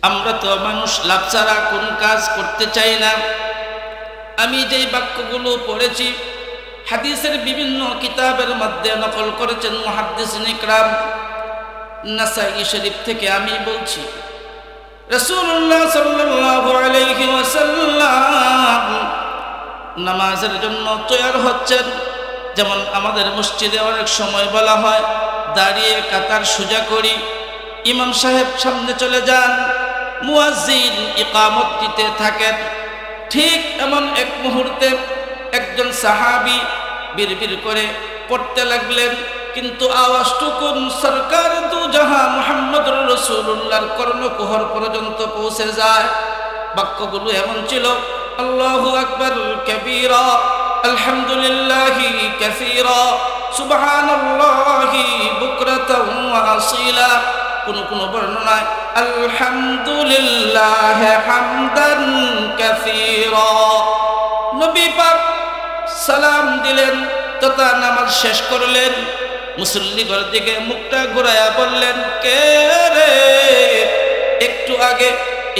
আমরা তো মানুষ লাভ ছাড়া কোন কাজ করতে চাই না। আমি যেই বাক্যগুলো পড়েছি হাদিসের বিভিন্ন কিতাবের মধ্যে নকল করেছেন মুহাদ্দিসিন ইকরাম। নাসাই শরীফ থেকে আমি বলছি, রাসূলুল্লাহ সাল্লাল্লাহু আলাইহি ওয়াসাল্লাম নামাজের জন্য তৈয়ার হচ্ছেন। যেমন আমাদের মসজিদে অনেক সময় বলা হয় দাঁড়িয়ে কাতার সোজা করি, ইমাম সাহেব সামনে চলে যান, মুয়াজ্জিন ইকামত দিতে থাকেন। ঠিক এমন এক মুহূর্তে একজন সাহাবী বিড়বিড় করে পড়তে লাগলেন, কিন্তু আওয়াজটুকুন সরকার দু জাহান মুহাম্মদুর রাসূলুল্লাহর কর্ণকুহর পর্যন্ত পৌঁছে যায়। বাক্যগুলো এমন ছিল, আল্লাহু আকবার কাবীরা, আলহামদুলিল্লাহি কাসীরা, সুবহানাল্লাহি বুকরাতাও ওয়া আসীলা। কোন বর্ণনায় আলহামদুলিল্লাহ হামদান কাসীরা। নবী পাক সালাম দিলেন তথা নামাজ শেষ করলেন। মুসল্লিদের দিকে মুখটা ঘুরাইয়া বললেন, কে রে একটু আগে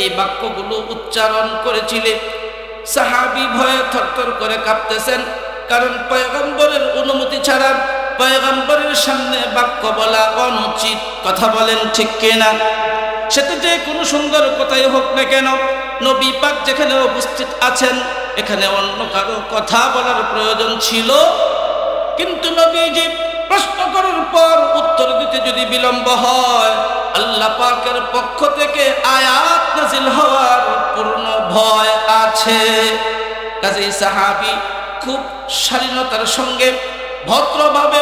এই বাক্যগুলো উচ্চারণ করেছিলে? সাহাবী ভয়ে থরথর করে কাঁপতেছেন, কারণ পয়গম্বরের অনুমতি ছাড়া পয়গম্বরের সামনে বাক্য বলা অনুচিত। কথা বলেন ঠিক কিনা? সেটা যে কোনো সুন্দর কথাই হোক না কেন, নবী পাক যেখানে উপস্থিত আছেন এখানে অন্য কারো কথা বলার প্রয়োজন ছিল, কিন্তু নবীজি প্রশ্ন করার পর উত্তর দিতে যদি বিলম্ব হয়, আল্লাহ পাকের পক্ষ থেকে আয়াত নাযিল হওয়ার পূর্ণ ভয় আছে। কাজেই সাহাবী খুব শালীনতার সঙ্গে ভদ্রভাবে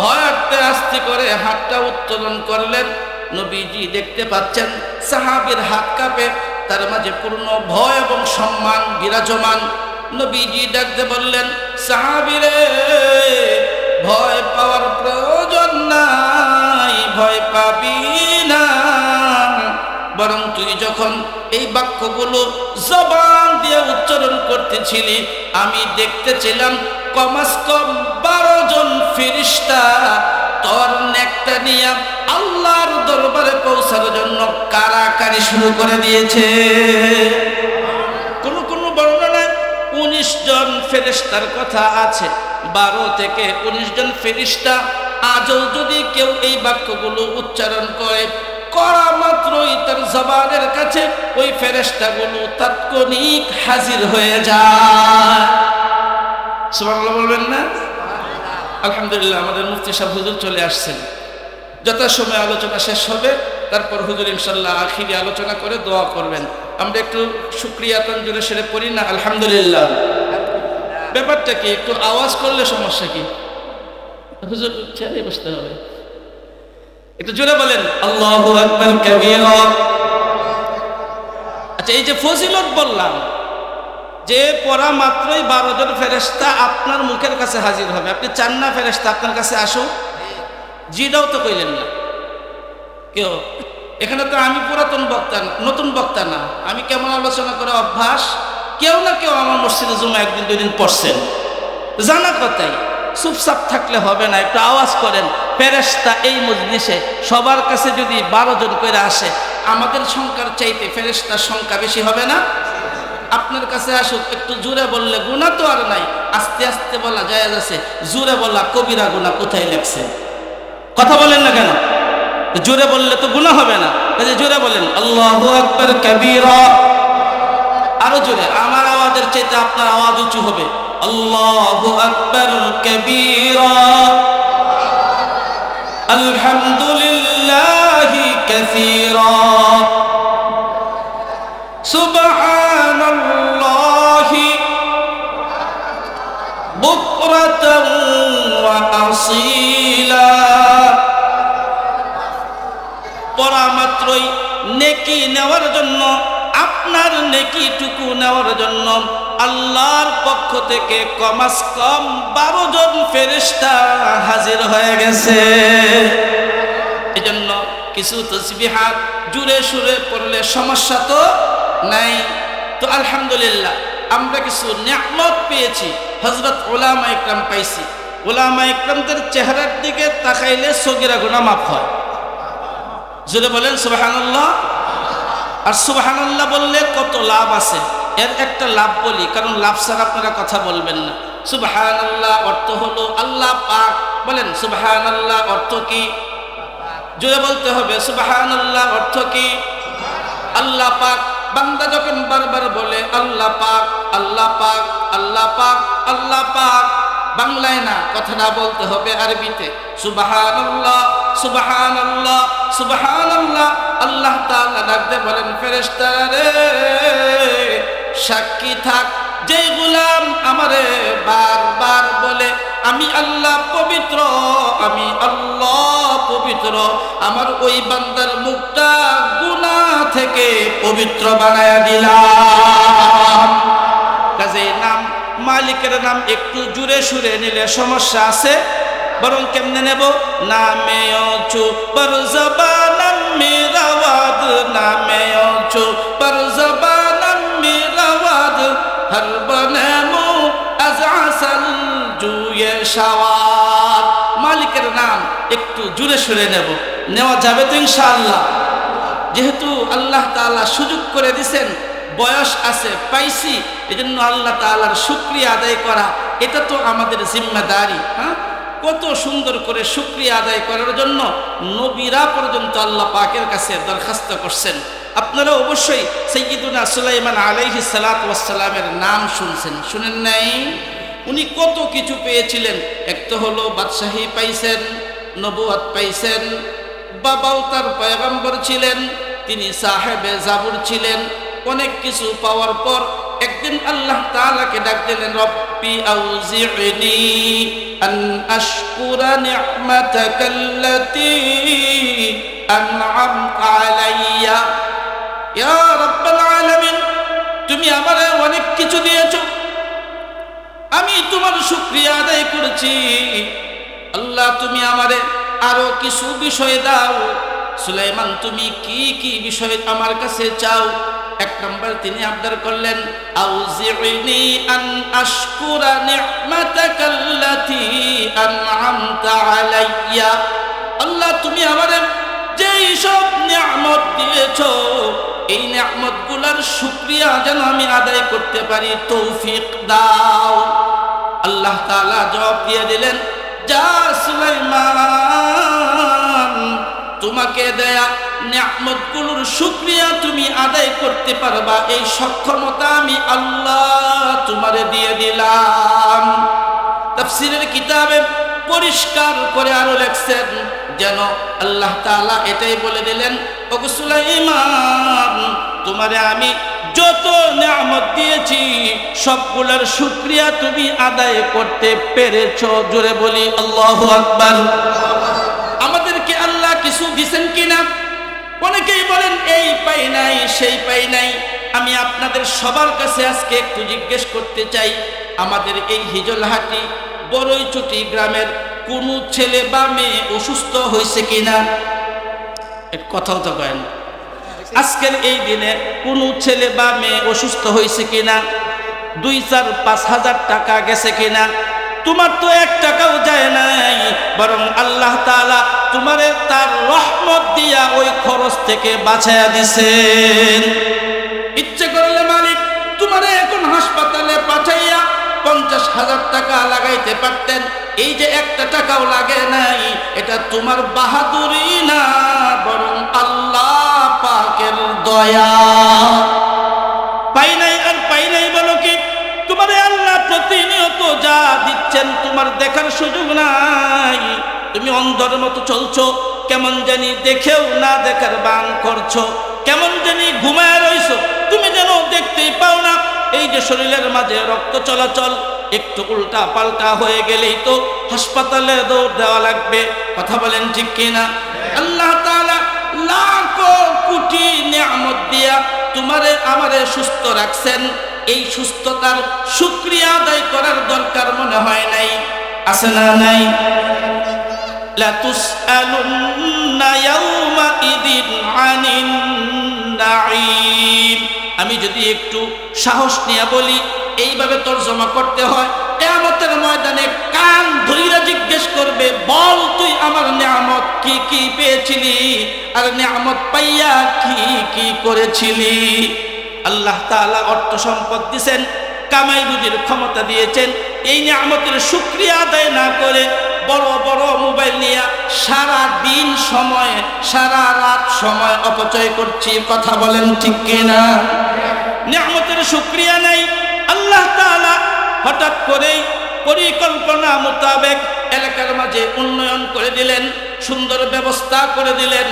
ভয়ার্থে আস্তে করে হাতটা উত্তোলন করলেন। নবীজি দেখতে পাচ্ছেন সাহাবীর হাত কাঁপে, তার মাঝে পূর্ণ ভয় এবং সম্মান বিরাজমান। নবীজি ডাকতে বললেন, সাহাবীরে ভয় পাওয়ার প্রয়োজন নাই, ভয় পাবি না, বরং তুই যখন এই বাক্যগুলো জবান দিয়ে উচ্চারণ করতেছিলি আমি দেখতেছিলাম কমাস কম 12 জন ফেরেশতা তোর নেকটা নিয়ে আল্লাহর দরবারে পৌঁছানোর জন্য কারাকারি শুরু করে দিয়েছে। কোন বর্ণনায় 19 জন ফেরেশতার কথা আছে। 12 থেকে 19 জন ফেরেশতা আজও যদি কেউ এই বাক্যগুলো উচ্চারণ করে, করা মাত্রই তার জবানের কাছে ওই ফেরেশতাগুলো তাৎক্ষণিক হাজির হয়ে যায়। সুবহানাল্লাহ বলবেন না? আলহামদুলিল্লাহ, আমাদের মুফতি সাহেব হুজুর চলে আসছেন। যথাসময়ে আলোচনা শেষ হবে, তারপর হুজুর ইনশাআল্লাহ আখিরি আলোচনা করে দোয়া করবেন। আমরা একটু শুকরিয়া তানজুরে সেরে পড়ি না? আলহামদুলিল্লাহ। ব্যাপারটা কি? একটু আওয়াজ করলে সমস্যা কি? হুজুর চেয়ারে বসতে হবে, একটু জোরে বলেন আল্লাহু আকবার কাবীরা। আচ্ছা, এই যে ফজিলত বললাম যে পড়া মাত্রই 12 জন ফেরেশতা আপনার মুখের কাছে হাজির হবে, আপনি চান না ফেরেশতা আপনার কাছে আসুক? জিটাও তো কইলেন না কেউ। এখানে তো আমি পুরাতন বক্তা, নতুন বক্তা না। আমি কেমন আলোচনা করে অভ্যাস, কেউ না কেউ আমার মসজিদে জুমা 1 দিন 2 দিন পড়ছেন, জানা কথাই। চুপচাপ থাকলে হবে না, একটু আওয়াজ করেন। ফেরেশতা এই মজলিসে সবার কাছে যদি 12 জন করে আসে, আমাদের সংখ্যার চাইতে ফেরেশতার সংখ্যা বেশি হবে না? আপনার কাছে আসুক, একটু জোরে বললে গুনাহ তো আর নাই, আস্তে আস্তে বলা জায়েজ আছে। জোরে বলা কবিরা গুনাহ কোথায় লেখছে? কথা বলেন না কেন? জোরে বললে তো গুনাহ হবে না। কাজে জোরে বলেন আল্লাহু আকবার কাবীরা। আরো জোরে, আমার আওয়াজের চাইতে আপনার আওয়াজ উঁচু হবে। আল্লাহু আকবার কাবীরা, আলহামদুলিল্লাহি কাসীরা, সুবহানাল্লাহি বুকরাতাও ওয়া আসীলা। পড়া মাত্রই নেকি নেওয়ার জন্য, আপনার নেকিটুকু নেওয়ার জন্য আল্লাহর পক্ষ থেকে কমাস কম 12 জন ফেরেশতা হাজির হয়ে গেছে। এজন্য কিছু তাসবিহাত জুড়ে সুরে পড়লে সমস্যা তো নাই। তো আলহামদুলিল্লাহ, আমরা কিছু নিয়ামত পেয়েছি, হযরত উলামা ইকরাম পাইছি। উলামা ইকরামদের চেহারার দিকে তাকাইলে সগীরা গুনাহ মাফ হয়। জোরে বলেন সুবহানাল্লাহ। আর সুবহানাল্লাহ বললে কত লাভ আছে, এর একটা লাভ বলি, কারণ লাভ ছাড়া আপনারা কথা বলবেন না। সুবহানাল্লাহ অর্থ হলো আল্লাহ পাক। বলেন সুবহানাল্লাহ অর্থ কি? জোরে বলতে হবে, সুবহানাল্লাহ অর্থ কি? আল্লাহ পাক। বান্দা যখন বারবার বলে আল্লাহ পাক, আল্লাহ পাক, আল্লাহ পাক, আল্লাহ পাক, বাংলায় না, কথাটা বলতে হবে আরবিতে। সুবহানাল্লাহ, সুবহানাল্লাহ, সুবহানাল্লাহ। আল্লাহ তাআলা ডাকতে বলেন, ফেরেশতারা রে সাক্ষী থাক, যে গোলাম আমারে বারবার বলে আমি আল্লাহ পবিত্র, আমি আল্লাহ পবিত্র, আমার ওই বান্দার মুখটা গুনাহ থেকে পবিত্র বানায়া দিলাম। কাজে নাম মালিকের নাম একটু জুড়ে সুরে নিলে সমস্যা আছে, বরং কেমনে নেব? নামে চু পর জবানম মেরাওয়াদ, নামে চু পর জবানম মেরাওয়াদ, হর বনমু আজ আসল জুয়ে শাওয়াদ। মালিকের নাম একটু জুড়ে সুরে নেব, নেওয়া যাবে তো ইনশাআল্লাহ। যেহেতু আল্লাহ তাআলা সুযোগ করে দিয়েছেন, বয়স আছে, পাইছি, এজন্য আল্লাহ তাআলার শুকরিয়া আদায় করা, এটা তো আমাদের জিম্মাদারি। হ্যাঁ, কত সুন্দর করে শুকরিয়া আদায় করার জন্য নবীরা পর্যন্ত আল্লাহ পাকের কাছে দরখাস্ত করছেন। আপনারা অবশ্যই সাইয়্যিদুনা সুলাইমান আলাইহিস সালাতু ওয়াস সালামের নাম শুনছেন, শুনেন নাই? উনি কত কিছু পেয়েছিলেন। এক তো হলো বাদশাহী পাইছেন, নবুয়ত পাইছেন, বাবাও তার পয়গম্বর ছিলেন, তিনি সাহেবে জাবুর ছিলেন। অনেক কিছু পাওয়ার পর একদিন আল্লাহ তাআলাকে ডাক দিলেন, রব্বি আউজি'নি আন আশকুরা নি'মাতাকাল্লাতী আন'আমতা আলাইয়া। ইয়া রাব্বাল আলামিন, তুমি আমারে অনেক কিছু দিয়েছো, আমি তোমার শুকরিয়া আদায় করেছি। আল্লাহ তুমি আমারে আরো কিছু বিষয় দাও। সুলাইমান, তুমি কি কি বিষয় আমার কাছে চাও? এক নম্বর তিনি আবদার করলেন, আউজি'নি আন আশকুরা নি'মাতাকাল্লাতী আন'আমতা আলাইয়া। আল্লাহ তুমি আমারে যেই সব নিয়ামত দিয়েছো, এই নিয়ামতগুলোর শুকরিয়া যেন আমি আদায় করতে পারি, তৌফিক দাও। আল্লাহ তাআলা জবাব দিয়ে দিলেন, যা সুলাইমান, তোমাকে দেয়া নিয়ামতগুলোর শুকরিয়া তুমি আদায় করতে পারবা, এই সক্ষমতা আমি আল্লাহ তোমারে দিয়ে দিলাম। তাফসীরের কিতাবে পরিষ্কার করে আরো লেখছেন, যেন আল্লাহ তাআলা এটাই বলে দিলেন, ওগো সুলাইমান, তোমারে আমি যত নিয়ামত দিয়েছি সবগুলোর শুকরিয়া তুমি আদায় করতে পেরেছো। জোরে বলি আল্লাহু আকবার। আমাদেরকে আল্লাহ কিছু দিবেন কিনা? অনেকেই বলেন এই পাই নাই, সেই পাই নাই। আমি আপনাদের সবার কাছে আজকে একটু জিজ্ঞেস করতে চাই, আমাদের এই হিজলহাটি বড়ইচটি গ্রামের কোন ছেলে বা মেয়ে অসুস্থ হয়েছে কিনা? এক কথাও তো কয় না। আজকের এই দিনে কোন ছেলে বা মেয়ে অসুস্থ হয়েছে কিনা? 2-4-5 হাজার টাকা গেছে কিনা? তোমার তো 1 টাকাও যায় নাই, বরং আল্লাহ তাআলা তোমারে তার রহমত দিয়া ওই খরচ থেকে বাঁচায়া দিছেন। ইচ্ছে করলে মালিক তোমারে এখন হাসপাতালে পাঠাইয়া 50,000 টাকা লাগাইতে পারতেন। এই যে 1 টাকাও লাগে নাই, এটা তোমার বাহাদুরি না, বরং আল্লাহ পাকের দয়া। পাই নাই আর পাই নাই বলো কি? তোমারে আল্লাহ প্রতিনিয়ত যা দিচ্ছেন তোমার দেখার সুযোগ নাই। তুমি অন্ধের মতো চলছো, কেমন জানি দেখেও না দেখার বান করছো, কেমন জানি ঘুমায় রইছো, তুমি যেন দেখতেই পাও না। এই যে শরীরের মাঝে রক্ত চলাচল একটু উল্টা পাল্টা হয়ে গেলেই তো হাসপাতালে দৌড় দেওয়া লাগবে। কথা বলেন ঠিক কিনা? আল্লাহ তাআলা লাখো কোটি নিয়ামত দিয়া তোমারে আমারে সুস্থ রাখছেন। এই সুস্থতার শুকরিয়া আদায় করার দরকার মনে হয় নাই? আছে না নাই? লা তুসআলুন্না ইয়াওমা ইদিন আনিন নাঈম। আমি যদি একটু সাহস নিয়ে বলি, এইভাবে তরজমা করতে হয়, কিয়ামতের ময়দানে কান ধইরা জিজ্ঞাসা জিজ্ঞেস করবে, বল তুই আমার নিয়ামত কি কি পেয়েছিলি আর নিয়ামত পাইয়া কি কি করেছিলি। আল্লাহ তাআলা অর্থ সম্পদ দিয়েছেন, কামাই রুজির ক্ষমতা দিয়েছেন, এই নিয়ামতের শুকরিয়া আদায় না করে বড় বড় মোবাইল নিয়ে সারা দিন সময়, সারা রাত সময় অপচয় করছি। কথা বলেন ঠিক কিনা? নিয়ামতের শুকরিয়া নাই। আল্লাহ তাআলা হঠাৎ করেই পরিকল্পনা মোতাবেক এলাকার মাঝে উন্নয়ন করে দিলেন, সুন্দর ব্যবস্থা করে দিলেন।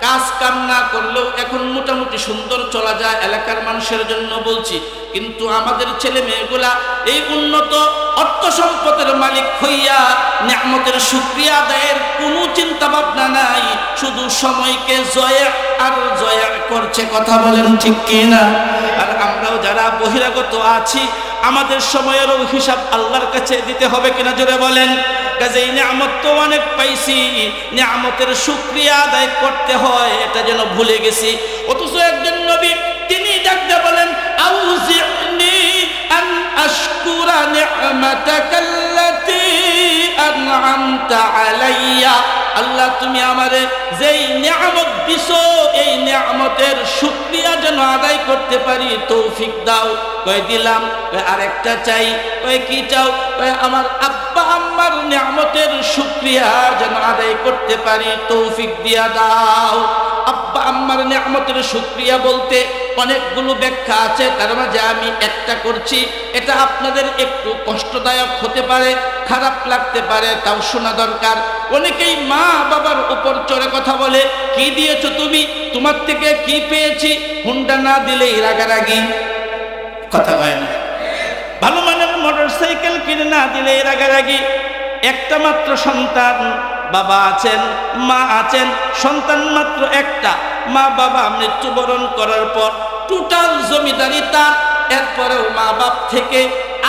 কাজ কাম না করলেও এখন মোটামুটি সুন্দর চলা যায় এলাকার মানুষের জন্য বলছি। কিন্তু আমাদের ছেলে মেয়েগুলা এই উন্নত অর্থ সম্পদের মালিক হইয়া নিয়ামতের শুকরিয়া আদায়ের কোনো চিন্তা ভাবনা নাই, শুধু সময়কে জয়া আর জয়া করছে। কথা বলেন ঠিক কিনা? আর আমরাও যারা বহিরাগত আছি, আমাদের সময়েরও হিসাব আল্লাহর কাছে দিতে হবে কিনা জোরে বলেন। কাজেই নিয়ামত তো অনেক পাইছি, নিয়ামতের শুকরিয়া আদায় করতে হয় এটা যেন ভুলে গেছি। অথচ একজন নবী তিনি ডাকতে বলেন, আউজি'নি আন আশকুরা নি'মাতাকাল্লাতী আন'আমতা আলাইয়া। আল্লাহ তুমি আমারে যেই নিয়ামত দিছো এই নিয়ামতের শুকরিয়া যেন আদায় করতে পারি তৌফিক দাও। কই দিলাম। কই আরেকটা চাই। কই কি চাও? কই আমার আব্বা আম্মার নিয়ামতের শুকরিয়া যেন আদায় করতে পারি তৌফিক দিয়া দাও। আব্বা আম্মার নিয়ামতের শুকরিয়া বলতে অনেকগুলো ব্যাখ্যা আছে, তার মাঝে আমি একটা করছি। এটা আপনাদের একটু কষ্টদায়ক হতে পারে, খারাপ লাগতে পারে, তাও শোনা দরকার। অনেকেই মা বাবার উপর চড়ে কথা বলে, কি দিয়েছো তুমি, তোমার থেকে কি পেয়েছি, হুন্ডা না দিলেই রাগারাগি। কথা হয় না? ভালো মানের মোটরসাইকেল কিনে না দিলে রাগারাগি। একটা মাত্র সন্তান, বাবা আছেন, মা আছেন, সন্তান মাত্র একটা। মা বাবা মৃত্যুবরণ করার পর টোটাল জমিদারি তার। এরপরেও মা বাপ থেকে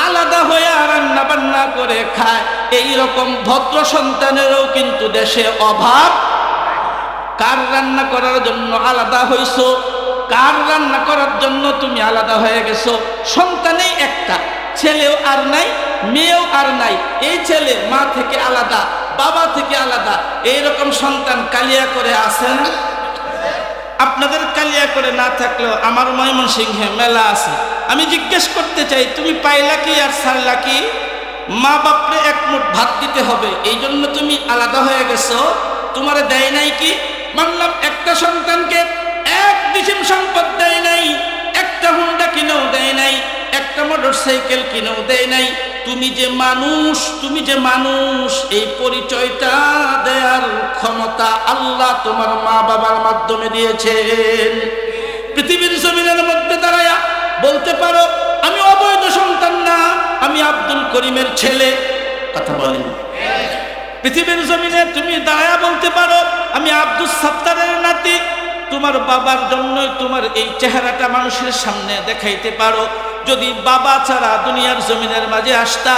আলাদা হয়ে রান্না বান্না করে খায়। এই রকম ভদ্র সন্তানেরও কিন্তু দেশে অভাব। কার রান্না করার জন্য আলাদা হইছো, কার রান্না করার জন্য তুমি আলাদা হয়ে গেছো? সন্তানেই একটা, ছেলেও আর নাই, মেয়েও আর নাই। এই ছেলে মা থেকে আলাদা, বাবা থেকে আলাদা, এইরকম সন্তান কালিয়া করে আছেন। আপনাদের কালিয়া করে না থাকলেও আমার ময়মনসিংহে মেলা আছে। আমি জিজ্ঞেস করতে চাই, তুমি পাইলা কি আর ছাড়লা কি? মা বাপরে এক মুঠ ভাত দিতে হবে, এই জন্য তুমি আলাদা হয়ে গেছো। তোমারে দেয় নাই কি? মানলাম একটা সন্তানকে এক ডিসিম সম্পদ দেয় নাই, একটা হুন্ডা কিনেও দেয় নাই, একটা মোটরসাইকেল কিনেও দেয় নাই। তুমি যে মানুষ, তুমি যে মানুষ, এই পরিচয়টা দেওয়ার ক্ষমতা আল্লাহ তোমার মা বাবার মাধ্যমে দিয়েছেন। পৃথিবীর জমিনের মধ্যে দাঁড়ায়া বলতে পারো, আমি অবৈধ সন্তান না, আমি আব্দুল করিমের ছেলে। কথা বলেন। পৃথিবীর জমিনে তুমি দাঁড়ায়া বলতে পারো, আমি আব্দুল সাত্তারের নাতি। তোমার বাবার জন্যই তোমার এই চেহারাটা মানুষের সামনে দেখাইতে পারো। যদি বাবা ছাড়া দুনিয়ার জমিনের মাঝে আসতা,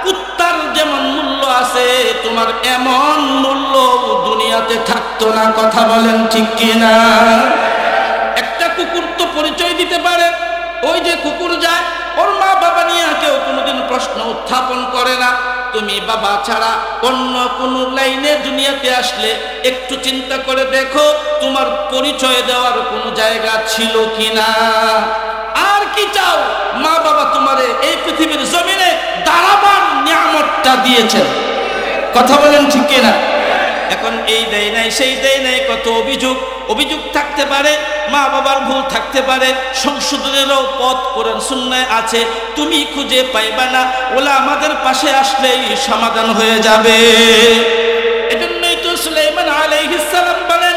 কুত্তার যেমন মূল্য আছে তোমার এমন মূল্য দুনিয়াতে থাকতো না। কথা বলেন ঠিক কিনা? একটা কুকুর তো পরিচয় দিতে পারে। ওই যে কুকুর যায়, ওর মা বাবা নিয়ে কেউ কোনোদিন প্রশ্ন উত্থাপন করে না। তুমি বাবা ছাড়া অন্য কোনো লাইনে দুনিয়াতে আসলে একটু চিন্তা করে দেখো তোমার পরিচয় দেওয়ার কোনো জায়গা ছিল কিনা। আর কি চাও? মা বাবা তোমারে এই পৃথিবীর জমিনে দাঁড়াবার নিয়ামতটা দিয়েছেন। কথা বলেন ঠিক কিনা? এখন এই দেয় নাই, সেই দেয় নাই, কত অভিযোগ থাকতে পারে, মা বাবার ভুল থাকতে পারে, সংশোধনেরও পথ কোরআন সুন্নায় আছে, তুমি খুঁজে পাইবা না। ওলা আমাদের পাশে আসলেই সমাধান হয়ে যাবে। এজন্যই তো সুলাইমান আলাইহিস সালাম বলেন,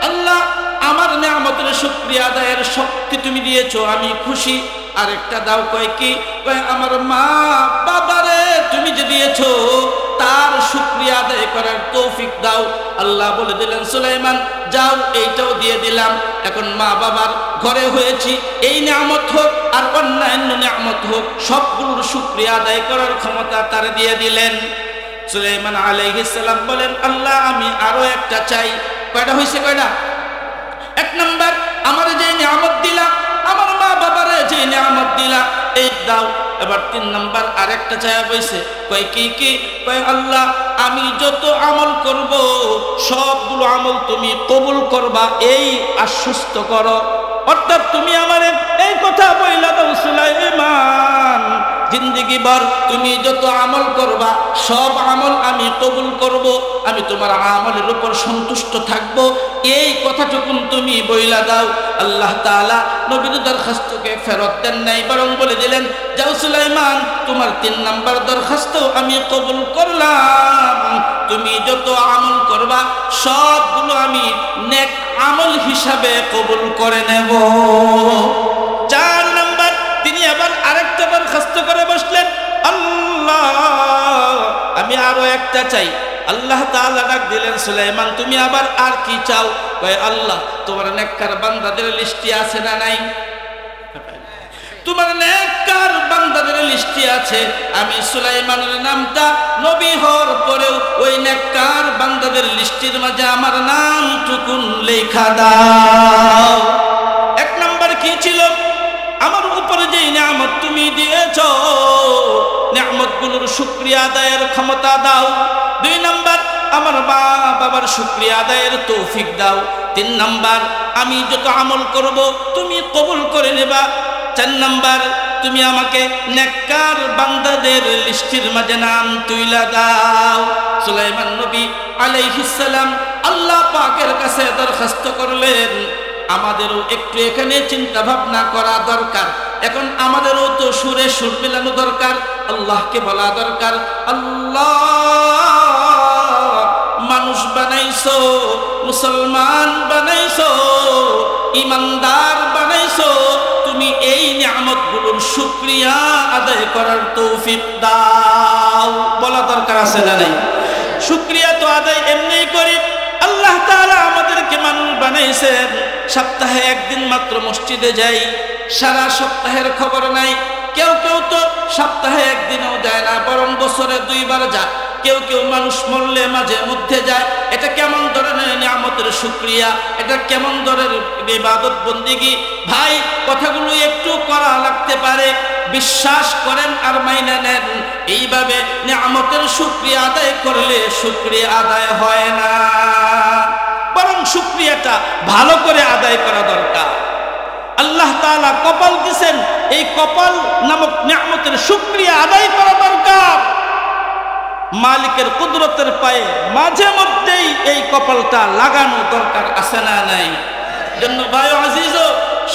আল্লাহ আমার নিয়ামতের শুকরিয়া আদায়ের শক্তি তুমি দিয়েছো, আমি খুশি। আরেকটা দাও। কয় কি? কয় আমার মা বাবারে তুমি যে দিয়েছো তার শুকরিয়া আদায় করার তৌফিক দাও। আল্লাহ বলে দিলেন, সুলাইমান যাও, এইটাও দিয়ে দিলাম। এখন মা বাবার ঘরে হয়েছি, এই নিয়ামত হোক আর অন্যান্য নিয়ামত হোক, সবগুলোর শুকরিয়া আদায় করার ক্ষমতা তার দিয়ে দিলেন। সুলাইমান আলাইহিস সালাম বলেন, আল্লাহ আমি আরো একটা চাই। কয়টা হয়েছে? কয়টা? এক নাম্বার, আমার যে নিয়ামত দিলা, আমার মা বাবারে যে নিয়ামত দিলা, এই দাও। এবার তিন নাম্বার আরেকটা চায়া বইছে, কয় কি কয় আল্লাহ আমি যত আমল করব সবগুলো আমল তুমি কবুল করবা এই আশ্বস্ত করো। অর্থাৎ তুমি আমারে এই কথা বইলা দাও সুলাইমান, জিন্দেগি ভর তুমি যত আমল করবা সব আমল আমি কবুল করব, আমি তোমার আমলের উপর সন্তুষ্ট থাকব, এই কথাটুকুন তুমি বইলা দাও। আল্লাহ তাআলা নবীর দরখাস্তকে ফেরত দেন নাই, বরং বলে দিলেন যাও সুলাইমান তোমার 3 নাম্বার দরখাস্ত আমি কবুল করলাম, তুমি যত আমল করবা সবগুলো আমি নেক আমল হিসাবে কবুল করে নেব। 4 নাম্বার তিনি আবার আরেকটা দরখাস্ত করে বসলেন, আল্লাহ আমি আরো একটা চাই। আল্লাহ তাআলা ডাক দিলেন সুলাইমান তুমি আবার আর কি চাও? কয় আল্লাহ তোমার নেককার বান্দাদের লিস্টে আছে না নাই? তোমার নেককার বান্দাদের লিস্টে আছে, আমি সুলাইমানের নামটা নবী হওয়ার পরেও ওই নেককার বান্দাদের লিস্টের মাঝে আমার নামটুকুন লেখা দাও। 1 নাম্বার কি ছিল? আমার উপরে যে নিয়ামত তুমি দিয়েছো নিয়ামতগুলোর শুকরিয়া আদায়ের ক্ষমতা দাও। 2 নাম্বার আমার মা বাবার শুকরিয়া আদায়ের তৌফিক দাও। 3 নাম্বার আমি যত আমল করব তুমি কবুল করে নেবা। 4 নাম্বার তুমি আমাকে নেককার বান্দাদের লিস্টের মাঝে নাম তুইলা দাও। সুলাইমান নবী আলাইহিস সালাম আল্লাহ পাকের কাছে দরখাস্ত করলেন। আমাদেরও একটু এখানে চিন্তা ভাবনা করা দরকার, এখন আমাদেরও তো সুরে সুর মেলানো দরকার, আল্লাহকে বলা দরকার আল্লাহ মানুষ বানাইছো, মুসলমান বানাইছো, ইমানদার বানাইছো, তুমি এই নিয়ামতগুলোর শুকরিয়া আদায় করার তৌফিক দাও। বলা দরকার আছে না নাই? শুকরিয়া তো আদায় এমনি করি, আল্লাহ তাআলা আমাদেরকে মানুষ বানাইছেন, সপ্তাহে 1 দিন মাত্র মসজিদে যাই, সারা সপ্তাহের খবর নাই। কেউ কেউ তো সপ্তাহে 1 দিনও যায় না, বরং বছরে 2 বার যায়। কেউ মানুষ মরলে মাঝে মধ্যে যায়। এটা কেমন ধরনের নিয়ামতের শুকরিয়া, এটা কেমন ধরনের ইবাদত বন্দেগী? ভাই কথাগুলো একটু করা লাগতে পারে, বিশ্বাস করেন আর মাইনা নেন। এইভাবে নিয়ামতের শুকরিয়া আদায় করলে শুকরিয়া আদায় হয় না, বরং শুকরিয়াটা ভালো করে আদায় করা দরকার। আল্লাহ তাআলা কপাল দিয়েছেন, এই কপাল নামক নিয়ামতের শুকরিয়া আদায় করা দরকার। মালিকের কুদরতের পায়ে মাঝে মধ্যেই এই কপালটা লাগানো দরকার আছে না নাই? জন্য ভাই আজিজ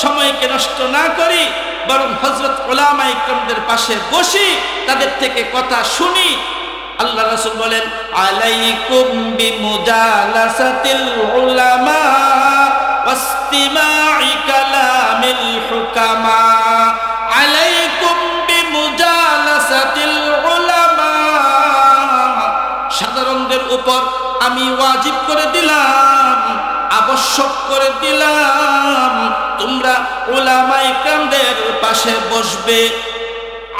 সময়কে নষ্ট না করি, বরং হযরত উলামায়ে ইকরামদের পাশে বসি, তাদের থেকে কথা শুনি। আল্লাহ রাসূল বলেন আলাইকুম বিমুজালাসাতিল উলামা ওয়াসতিমা'i কালামিল হুকামা, আলাইকুম বিমুজালাসাতিল উলামা, সাধারণদের উপর আমি ওয়াজিব করে দিলাম, আবশ্যক করে দিলাম, তোমরা উলামায়ে ইকরামদের পাশে বসবে।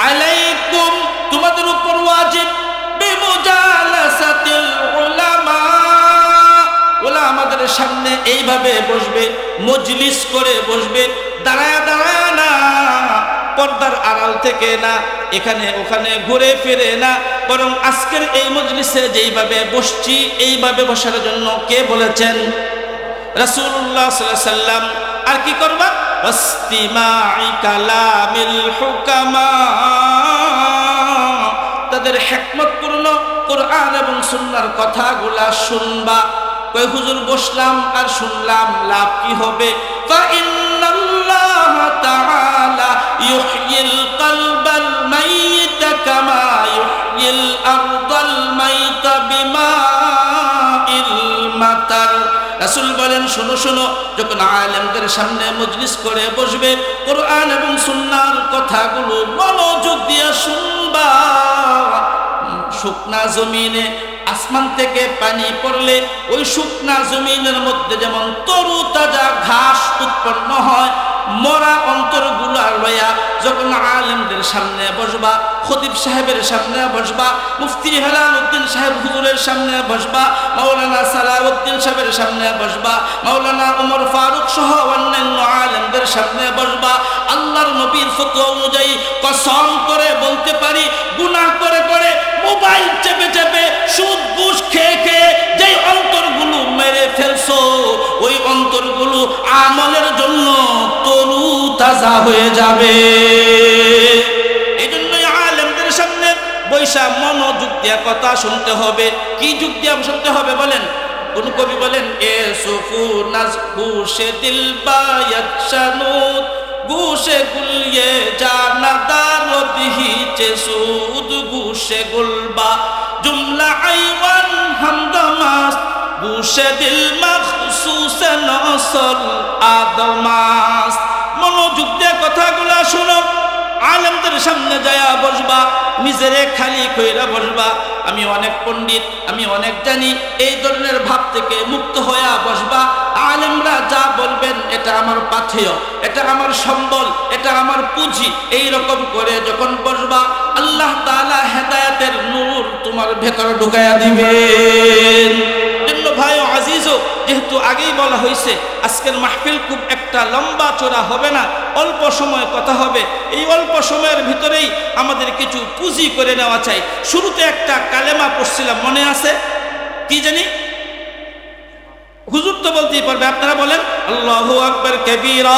আলাইকুম তোমাদের উপর ওয়াজিব বিমুজালাসাতিল উলামা, উলামাদের সামনে এইভাবে বসবে, মজলিস করে বসবে, দাঁড়ায় দাঁড়ায় না, পর্দার আড়াল থেকে না, এখানে ওখানে ঘুরে ফিরে না, বরং আজকের এই মজলিসে যেইভাবে বসছি এইভাবে বসার জন্য কে বলেছেন? রাসূলুল্লাহ সাল্লাল্লাহু আলাইহি সাল্লাম। আর কি করবা? ওয়াসতিমা'i কালামিল হুকামা, তাদের হিকমতপূর্ণ কোরআন এবং সুন্নাহর কথাগুলা শুনবা। কই হুজুর বসলাম আর শুনলাম, লাভ কি হবে? ফা ইন্নাল্লাহ তাআলা ইউহয়িল কলবাল মাইতা কামা ইউহয়িল আরদাল মাইতা বিমাইল মাতার। রাসূল বলেন শোনো শোনো, যখন আলেমদের সামনে মজলিস করে বসবে, কোরআন এবং সুন্নাহর কথাগুলো মনোযোগ দিয়ে শুনবা। শুকনা জমিনে আসমান থেকে পানি পড়লে ওই শুকনা জমিনের মধ্যে যেমন তরু তাজা ঘাস উৎপন্ন হয়, মরা অন্তরগুলা লয়া যখন আলেমদের সামনে বসবা, খতিব সাহেবের সামনে বসবা, মুফতি হেলালউদ্দিন সাহেব হুজুরের সামনে বসবা, মাওলানা সালাউদ্দিন সাহেবের সামনে বসবা, মাওলানা ওমর ফারুক সহ অন্যান্য আলেমদের সামনে বসবা, আল্লাহর নবীর ফতোয়া অনুযায়ী কসম করে বলতে পারি, গুনাহ করে করে, মোবাইল চেপে চেপে, সুদ ঘুষ খেয়ে খেয়ে যেই অন্তরগুলো মেরে ফেলছো, ওই অন্তরগুলো আমলের জন্য তরু তাজা হয়ে যাবে। এই জন্যই আলেমদের সামনে বৈশা মনোযোগ দিয়ে কথা শুনতে হবে। কি যুগ দিয়ে শুনতে হবে বলেন? কোন কবি বলেন, এ সুফু নাজ গুশে দিল বায়াত শানুদ, গুশে গুলিয়ে জানাদার দিহি চে সুদ, গুশে গুলবা জুমলা আইওয়ান হামদামাস, গুশে দিল মখসুস নসল আদমাস। মনোযোগ দিয়ে কথাগুলা শুনো। আলেমদের সামনে যায়া বসবা, নিজেরে খালি কইরা বসবা, আমি অনেক পণ্ডিত, আমি অনেক জানি, এই ধরনের ভাব থেকে মুক্ত হয়ে বসবা। আলেমরা যা বলবেন এটা আমার পাথেয়, এটা আমার সম্বল, এটা আমার পুঁজি, এই রকম করে যখন বসবা, আল্লাহ তাআলা হেদায়েতের নূর তোমার ভেতরে ঢুকাইয়া দিবেন। জন্য ভাই ও আজিজও, যেহেতু আগেই বলা হয়েছে আজকের মাহফিল খুব একটা লম্বা চড়া হবে না, অল্প সময় কথা হবে। এই অল্প সময়ের ভিতরেই আমাদের কিছু পুঁজি করে নেওয়া চাই। শুরুতে একটা কালেমা পড়ছিলাম, মনে আছে? কি জানি? হুজুর তো বলতেই পারবে, আপনারা বলেন আল্লাহু আকবার কাবীরা,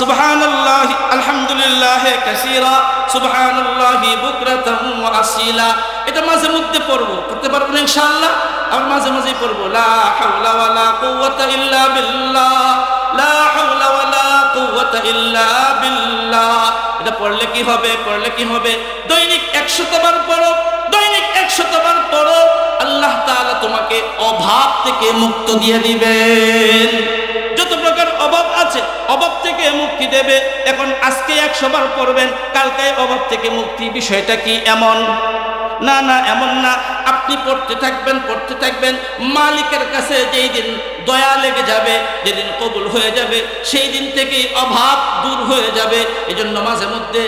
সুবহানাল্লাহি আলহামদুলিল্লাহি কাসীরা, সুবহানাল্লাহি বুকরাতাম ওয়া আসীলা। এটা মাঝে মধ্যে পড়বো, পড়তে পারবেন ইনশাআল্লাহ। আর মাঝে মাঝেই পড়বো লা হাওলা ওয়ালা কুওয়াতা ইল্লা বিল্লাহ, লা হাওলা ওয়ালা কুওয়াতা ইল্লা বিল্লাহ। এটা পড়লে কি হবে? পড়লে কি হবে? দৈনিক 100 বার পড়ো, দৈনিক 100 বার পড়ো, আল্লাহ তাআলা তোমাকে অভাব থেকে মুক্ত দিয়ে দিবেন। যত প্রকার অভাব আছে অভাব থেকে মুক্তি দেবে। এখন আজকে 100 বার পড়বেন, কালকে অভাব থেকে মুক্তি। বিষয়টা কি এমন? না না, এমন না। আপনি পড়তে থাকবেন, পড়তে থাকবেন, মালিকের কাছে যেই দিন দয়া লেগে যাবে, যেদিন কবুল হয়ে যাবে, সেই দিন থেকেই অভাব দূর হয়ে যাবে। এই জন্য মাঝে মধ্যে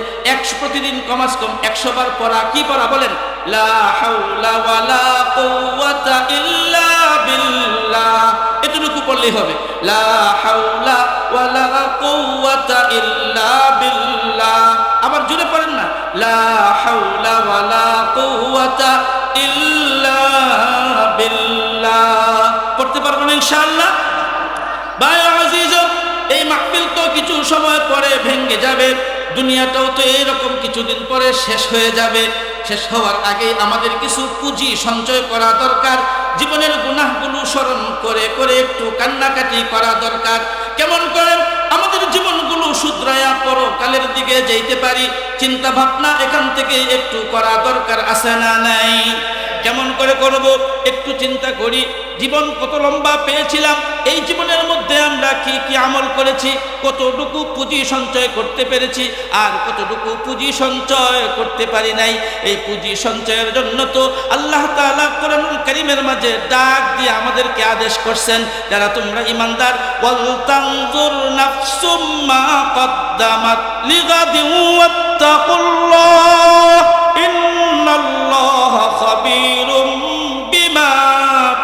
প্রতিদিন কমাস কম 100 বার পড়া। কি পড়া বলেন? লা হাওলা ওয়ালা কুওয়াতা ইল্লা বিল্লাহ। এতটুকু পড়লেই হবে, লা হাওলা ওয়ালা কুওয়াতা ইল্লা বিল্লাহ। আবার জোরে পড়েন না, লা হাওলা ওয়ালা কুওয়াতা ইল্লা বিল্লাহ। পড়তে পারবেন ইনশাআল্লাহ? ভাই আজিজ, এই মাহফিল তো কিছু সময় পরে ভেঙে যাবে, দুনিয়াটাও তো এইরকম কিছুদিন পরে শেষ হয়ে যাবে। শেষ হওয়ার আগে আমাদের কিছু পুঁজি সঞ্চয় করা দরকার। জীবনের গুনাহগুলো স্মরণ করে করে একটু কান্নাকাটি করা দরকার। কেমন করে আমাদের জীবনগুলো শুধরায়া পরকালের দিকে যেতে পারি, চিন্তা ভাবনা এখান থেকে একটু করা দরকার আছে না নাই? কেমন করে করব? একটু চিন্তা করি। জীবন কত লম্বা পেয়েছিলাম, এই জীবনের মধ্যে আমরা কি কি আমল করেছি, কতটুকু পুঁজি সঞ্চয় করতে পেরেছি, আর কতটুকু পুঁজি সঞ্চয় করতে পারি নাই। এই পুঁজি সঞ্চয়ের জন্য তো আল্লাহ তাআলা কোরআনুল কারীমের মাঝে ডাক দিয়ে আমাদেরকে আদেশ করছেন, যারা তোমরা ঈমানদার, ওয়াল তানজুর নাফসুম মা কদ্দামাত লিগাদিন ওয়াত্তাকুল্লাহ ইন্নাল্লাহা খাবীরুম বিমা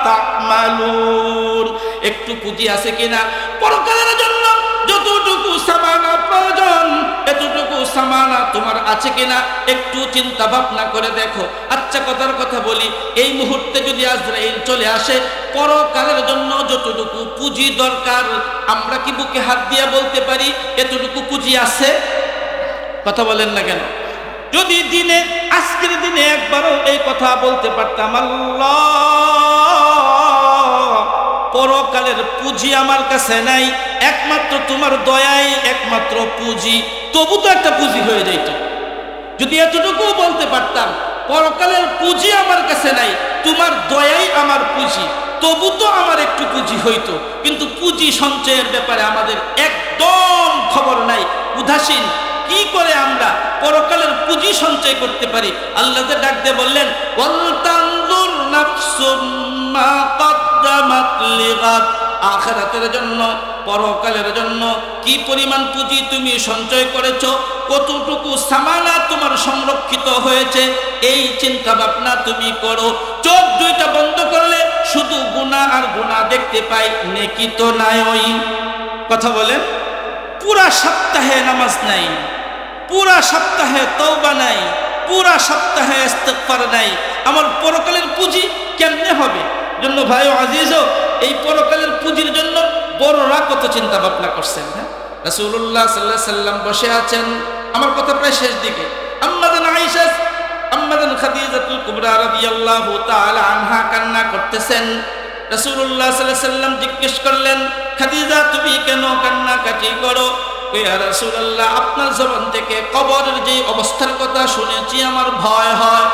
তা'মালুন। একটু পুঁজি আছে কিনা পরকালের জন্য? যতটুকু সামানা প্রয়োজন এতটুকু সামানা তোমার আছে কিনা একটু চিন্তা ভাবনা করে দেখো। আচ্ছা, কথার কথা বলি, এই মুহূর্তে যদি আজরাইল চলে আসে, পরকালের জন্য যতটুকু পুঁজি দরকার আমরা কি বুকে হাত দিয়ে বলতে পারি এতটুকু পুঁজি আছে? কথা বলেন না কেন? যদি দিনে, আজকের দিনে একবারও এই কথা বলতে পারতাম, আল্লাহ পরকালের পুঁজি আমার কাছে নাই, একমাত্র তোমার দয়াই একমাত্র পুঁজি, তবু তো একটা পুঁজি হয়ে যাইত। যদি এতটুকু বলতে পারতাম পরকালের পুঁজি আমার কাছে নাই, তোমার দয়াই আমার পুঁজি, তবু তো আমার একটু পুঁজি হইতো। কিন্তু পুঁজি সঞ্চয়ের ব্যাপারে আমাদের একদম খবর নাই, উদাসীন। কি করে আমরা পরকালের পুঁজি সঞ্চয় করতে পারি? আল্লাহ যে ডাক দিয়ে বললেন, ওয়াল তানজুর নাফসুম মা কদ্দামাত লিগাদ। আখিরাতের জন্য, পরকালের জন্য কি পরিমাণ পুঁজি তুমি সঞ্চয় করেছো, কতটুকু সামানা তোমার সংরক্ষিত হয়েছে, এই চিন্তা ভাবনা তুমি করো। চোখ দুইটা বন্ধ করলে শুধু গুনাহ আর গুনাহ দেখতে পাই, নেকি তো নাই। ওই কথা বলেন, পুরা সপ্তাহে নামাজ নাই, পুরা সপ্তাহে তওবা নাই, পুরা সপ্তাহে ইস্তিগফার নাই, আমার পরকালের পুঁজি কেমনে হবে? জন্য ভাই আজিজ, এই পরকালের পুঁজির জন্য বড়রা কত চিন্তা ভাবনা করছেন। হ্যাঁ, রাসূলুল্লাহ সাল্লাল্লাহু আলাইহি সাল্লাম বসে আছেন, আমার কথা প্রায় শেষ দিকে। আম্মাজান আয়েশা, আম্মাজান খাদিজাতুল কুবরা রাদিয়াল্লাহু তাআলা আনহা কান্না করতেছেন। রাসূলুল্লাহ সাল্লাল্লাহু আলাইহি সাল্লাম জিজ্ঞেস করলেন, খাদিজা তুমি কেন কান্নাকাটি করো? ইয়া রাসূলুল্লাহ, আপনার জবান থেকে কবরের যে অবস্থার কথা শুনেছি আমার ভয় হয়,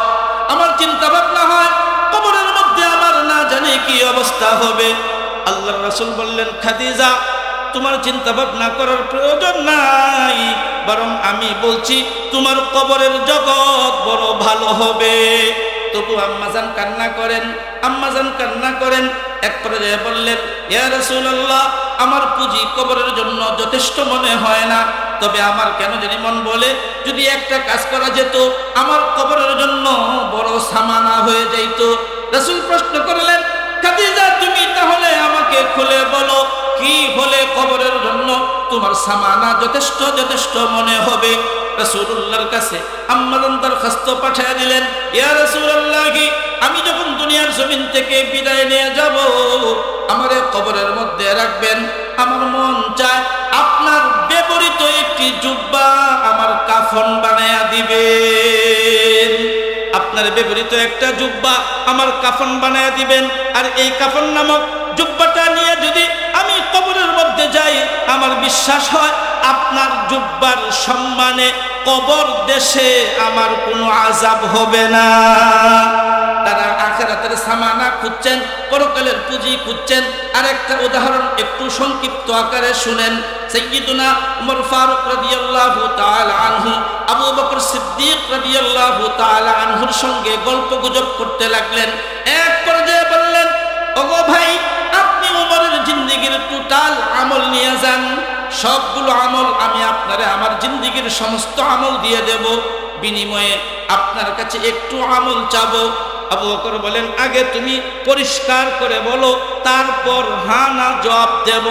আমার চিন্তা ভাবনা হয় কবরের মধ্যে আমার না জানি কি অবস্থা হবে। আল্লাহর রাসূল বললেন, খাদিজা তোমার চিন্তা ভাবনা করার প্রয়োজন নাই, বরং আমি বলছি তোমার কবরের জগৎ বড় ভালো হবে। তবু আম্মাজান কান্না করেন, আম্মাজান কান্না করেন। এক পর্যায়ে বললেন, ইয়া রাসূলুল্লাহ, আমার পুঁজি কবরের জন্য যথেষ্ট মনে হয় না, তবে আমার কেন জানি মন বলে যদি একটা কাজ করা যেত আমার কবরের জন্য বড় সামানা হয়ে যাইত। রাসূল প্রশ্ন করলেন, খাদিজা তুমি তাহলে আমাকে খুলে বলো কি হলে কবরের জন্য তোমার সামানা যথেষ্ট যথেষ্ট মনে হবে? রাসূলুল্লাহর কাছে আম্মাজান দরখাস্ত পাঠিয়ে দিলেন, ইয়া রাসূলুল্লাহ, আমি যখন দুনিয়ার জমিন থেকে বিদায় নিয়ে যাব আমারে কবরের মধ্যে রাখবেন, আমার মন চায় আপনার ব্যবহৃত একটি জুব্বা আমার কাফন বানায়া দিবেন, আপনার ব্যবহৃত একটা জুব্বা আমার কাফন বানায়া দিবেন। আর এই কাফন নামক জুব্বাটা নিয়ে যদি আমি কবরের মধ্যে যাই আমার বিশ্বাস হয় আপনার জুব্বার সম্মানে কবর দেশে আমার কোনো আযাব হবে না। তারা আখিরাতের সামানা খুঁজছেন, পরকালের পুঁজি খুঁজছেন। আর একটা উদাহরণ একটু সংক্ষিপ্ত আকারে শুনেন। সাইয়্যিদুনা উমর ফারুক রাদিয়াল্লাহু তাআলা আনহু আবু বকর সিদ্দিক রাদিয়াল্লাহু তাআলা আনহুর সঙ্গে গল্পগুজব করতে লাগলেন। এক পর্যায়ে বললেন, ওগো ভাই, আপনি উমরের জিন্দেগীর টোটাল আমল নিয়ে যান, সবগুলো আমল আমি আপনারে আমার জিন্দেগীর সমস্ত আমল দিয়ে দেব, বিনিময়ে আপনার কাছে একটু আমল চাবো। আবু বকর বলেন, আগে তুমি পরিষ্কার করে বলো, তারপর হ্যাঁ না জবাব দেব।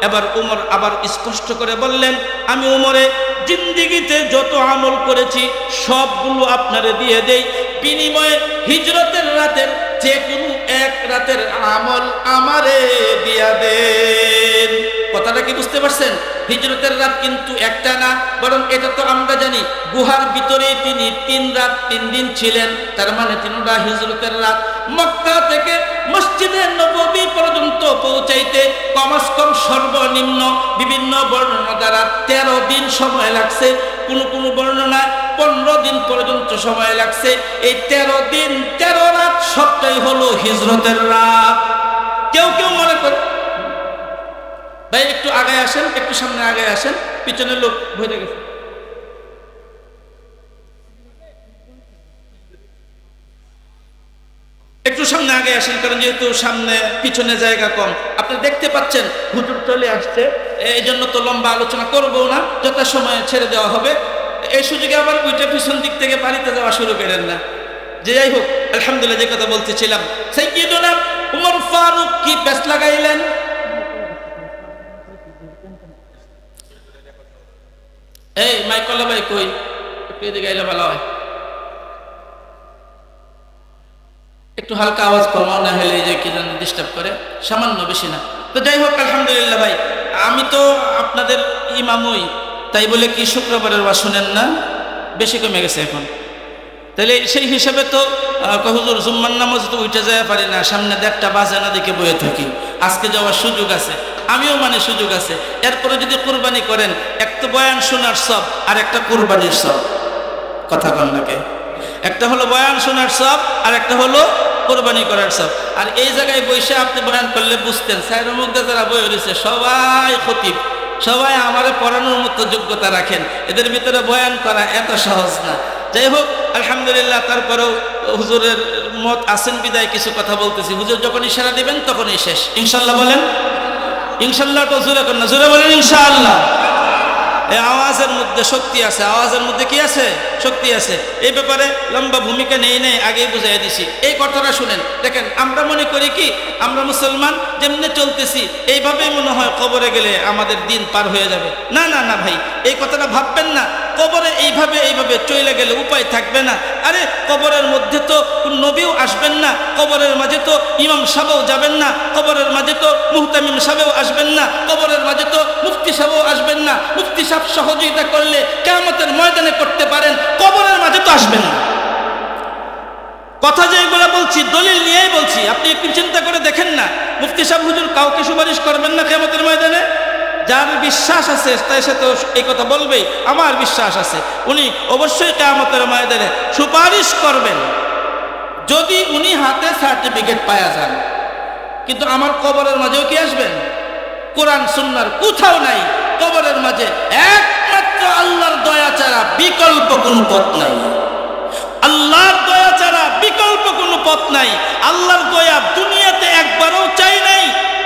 এবার উমর আবার স্পষ্ট করে বললেন, আমি উমরে জিন্দেগীতে যত আমল করেছি সবগুলো আপনারে দিয়ে দেই, বিনিময়ে হিজরতের রাতের যে কোনো এক রাতের আমল আমারে দিয়া দেন। কথাটা কি বুঝতে পারছেন? হিজরতের রাত কিন্তু একটা না, বরং এটা তো আমরা জানি গুহার ভিতরে তিনি 3 রাত 3 দিন ছিলেন, তার মানে 3টা হিজরতের রাত। মক্কা থেকে মসজিদে নববী পর্যন্ত পৌঁছাইতে কমস কম সর্বনিম্ন বিভিন্ন বর্ণনা দ্বারা 13 দিন সময় লাগছে, কোন বর্ণনায় 15 দিন পর্যন্ত সময় লাগছে। এই 13 দিন 13 রাত সবটাই হলো হিজরতের রাত। কেউ কেউ মনে করে, ভাই একটু আগে আসেন, একটু সামনে আগে আসেন, পিছনের লোক ভরে গেছে। একটু সামনে আগে আসেন, কারণ যেহেতু সামনে পিছনে জায়গা কম। আপনি দেখতে পাচ্ছেন হুজুর চলে আসছে, এই জন্য তো লম্বা আলোচনা করবো না, যথাসময়ে ছেড়ে দেওয়া হবে। এই সুযোগে আবার ওইটা পিছন দিক থেকে বাড়িতে যাওয়া শুরু করেন না। যে যাই হোক, আলহামদুলিল্লাহ, যে কথা বলতেছিলাম, সাইয়্যিদুনা উমর ফারুক কি পেছ লাগাইলেন? এই মাইকলা ভাই কই, একটু এদিকে আইলে ভালো হয়। একটু হালকা আওয়াজ কমাও, না হলে যে কি যেন ডিস্টার্ব করে, সামান্য, বেশি না। তো যাই হোক, আলহামদুলিল্লাহ ভাই, আমি তো আপনাদের ইমামই, তাই বলে কি শুক্রবারের ওয়াজ শুনেন না? বেশি কমে গেছে এখন। তাহলে সেই হিসাবে তো হুজুর জুম্মার নামাজ তো উঠে যায় পারি না, সামনে 1:30 বাজে না দেখে বয়ে থাকি। আজকে যাওয়ার সুযোগ আছে, আমিও মানে সুযোগ আছে। এরপরে যদি কুরবানি করেন, এক তো বয়ান শোনার সব, আর একটা কুরবানির সব। কথা কন নাকি? একটা হলো বয়ান শোনার সব, আর একটা হলো কোরবানি করার সব। আর এই জায়গায় বসে আপনি বয়ান করলে বুঝতেন, সাইরের মধ্যে যারা বই রয়েছে সবাই খতিব, সবাই আমারে পড়ানোর মতো যোগ্যতা রাখেন, এদের ভিতরে বয়ান করা এত সহজ না। যাই হোক, আলহামদুলিল্লাহ, তারপরেও হুজুরের মত আছেন বিদায় কিছু কথা বলতেছি। হুজুর যখন ইশারা দিবেন তখনই শেষ, ইনশাল্লাহ বলেন। ইনশাল্লাহ তো জোরে করেন না, জোরে বলেন ইনশাআল্লাহ। এই আওয়াজের মধ্যে শক্তি আছে, আওয়াজের মধ্যে কি আছে? শক্তি আছে। এই ব্যাপারে লম্বা ভূমিকা নেই, আগেই বুঝাই দিছি। এই কথাটা শুনেন, দেখেন, আমরা মনে করি কি আমরা মুসলমান, যেমনি চলতেছি এইভাবেই মনে হয় কবরে গেলে আমাদের দিন পার হয়ে যাবে। না না না ভাই, এই কথাটা ভাববেন না। কবরে এইভাবে এইভাবে চলে গেলে উপায় থাকবে না। আরে কবরের মধ্যে তো নবীও আসবেন না, কবরের মাঝে তো ইমাম সাহেবও যাবেন না, কবরের মাঝে তো মুহতামিম সাহেবও আসবেন না, কবরের মাঝে তো মুফতি সাহেবও আসবেন না। মুফতি সাহেব সহযোগিতা করলে কিয়ামতের ময়দানে করতে পারেন, কবরের মাঝে তো আসবেন না। কথা যেগুলো বলছি দলিল নিয়েই বলছি, আপনি একটু চিন্তা করে দেখেন না। মুফতি সাহেব হুজুর কাউকে সুপারিশ করবেন না কিয়ামতের ময়দানে? যার বিশ্বাস আছে তাই সে তো এই কথা বলবেই, আমার বিশ্বাস আছে উনি অবশ্যই কিয়ামতের ময়দানে সুপারিশ করবেন, যদি উনি হাতে সার্টিফিকেট পাওয়া যান। কিন্তু আমার কবরের মাঝেও কি আসবেন? কোরআন সুন্নাহর কোথাও নাই কবরের মাঝে একমাত্র আল্লাহর দয়া ছাড়া বিকল্প কোনো পথ নাই। আল্লাহর দয়া ছাড়া বিকল্প কোনো পথ নাই। আল্লাহর দয়া দুনিয়াতে একবারও চাই নাই,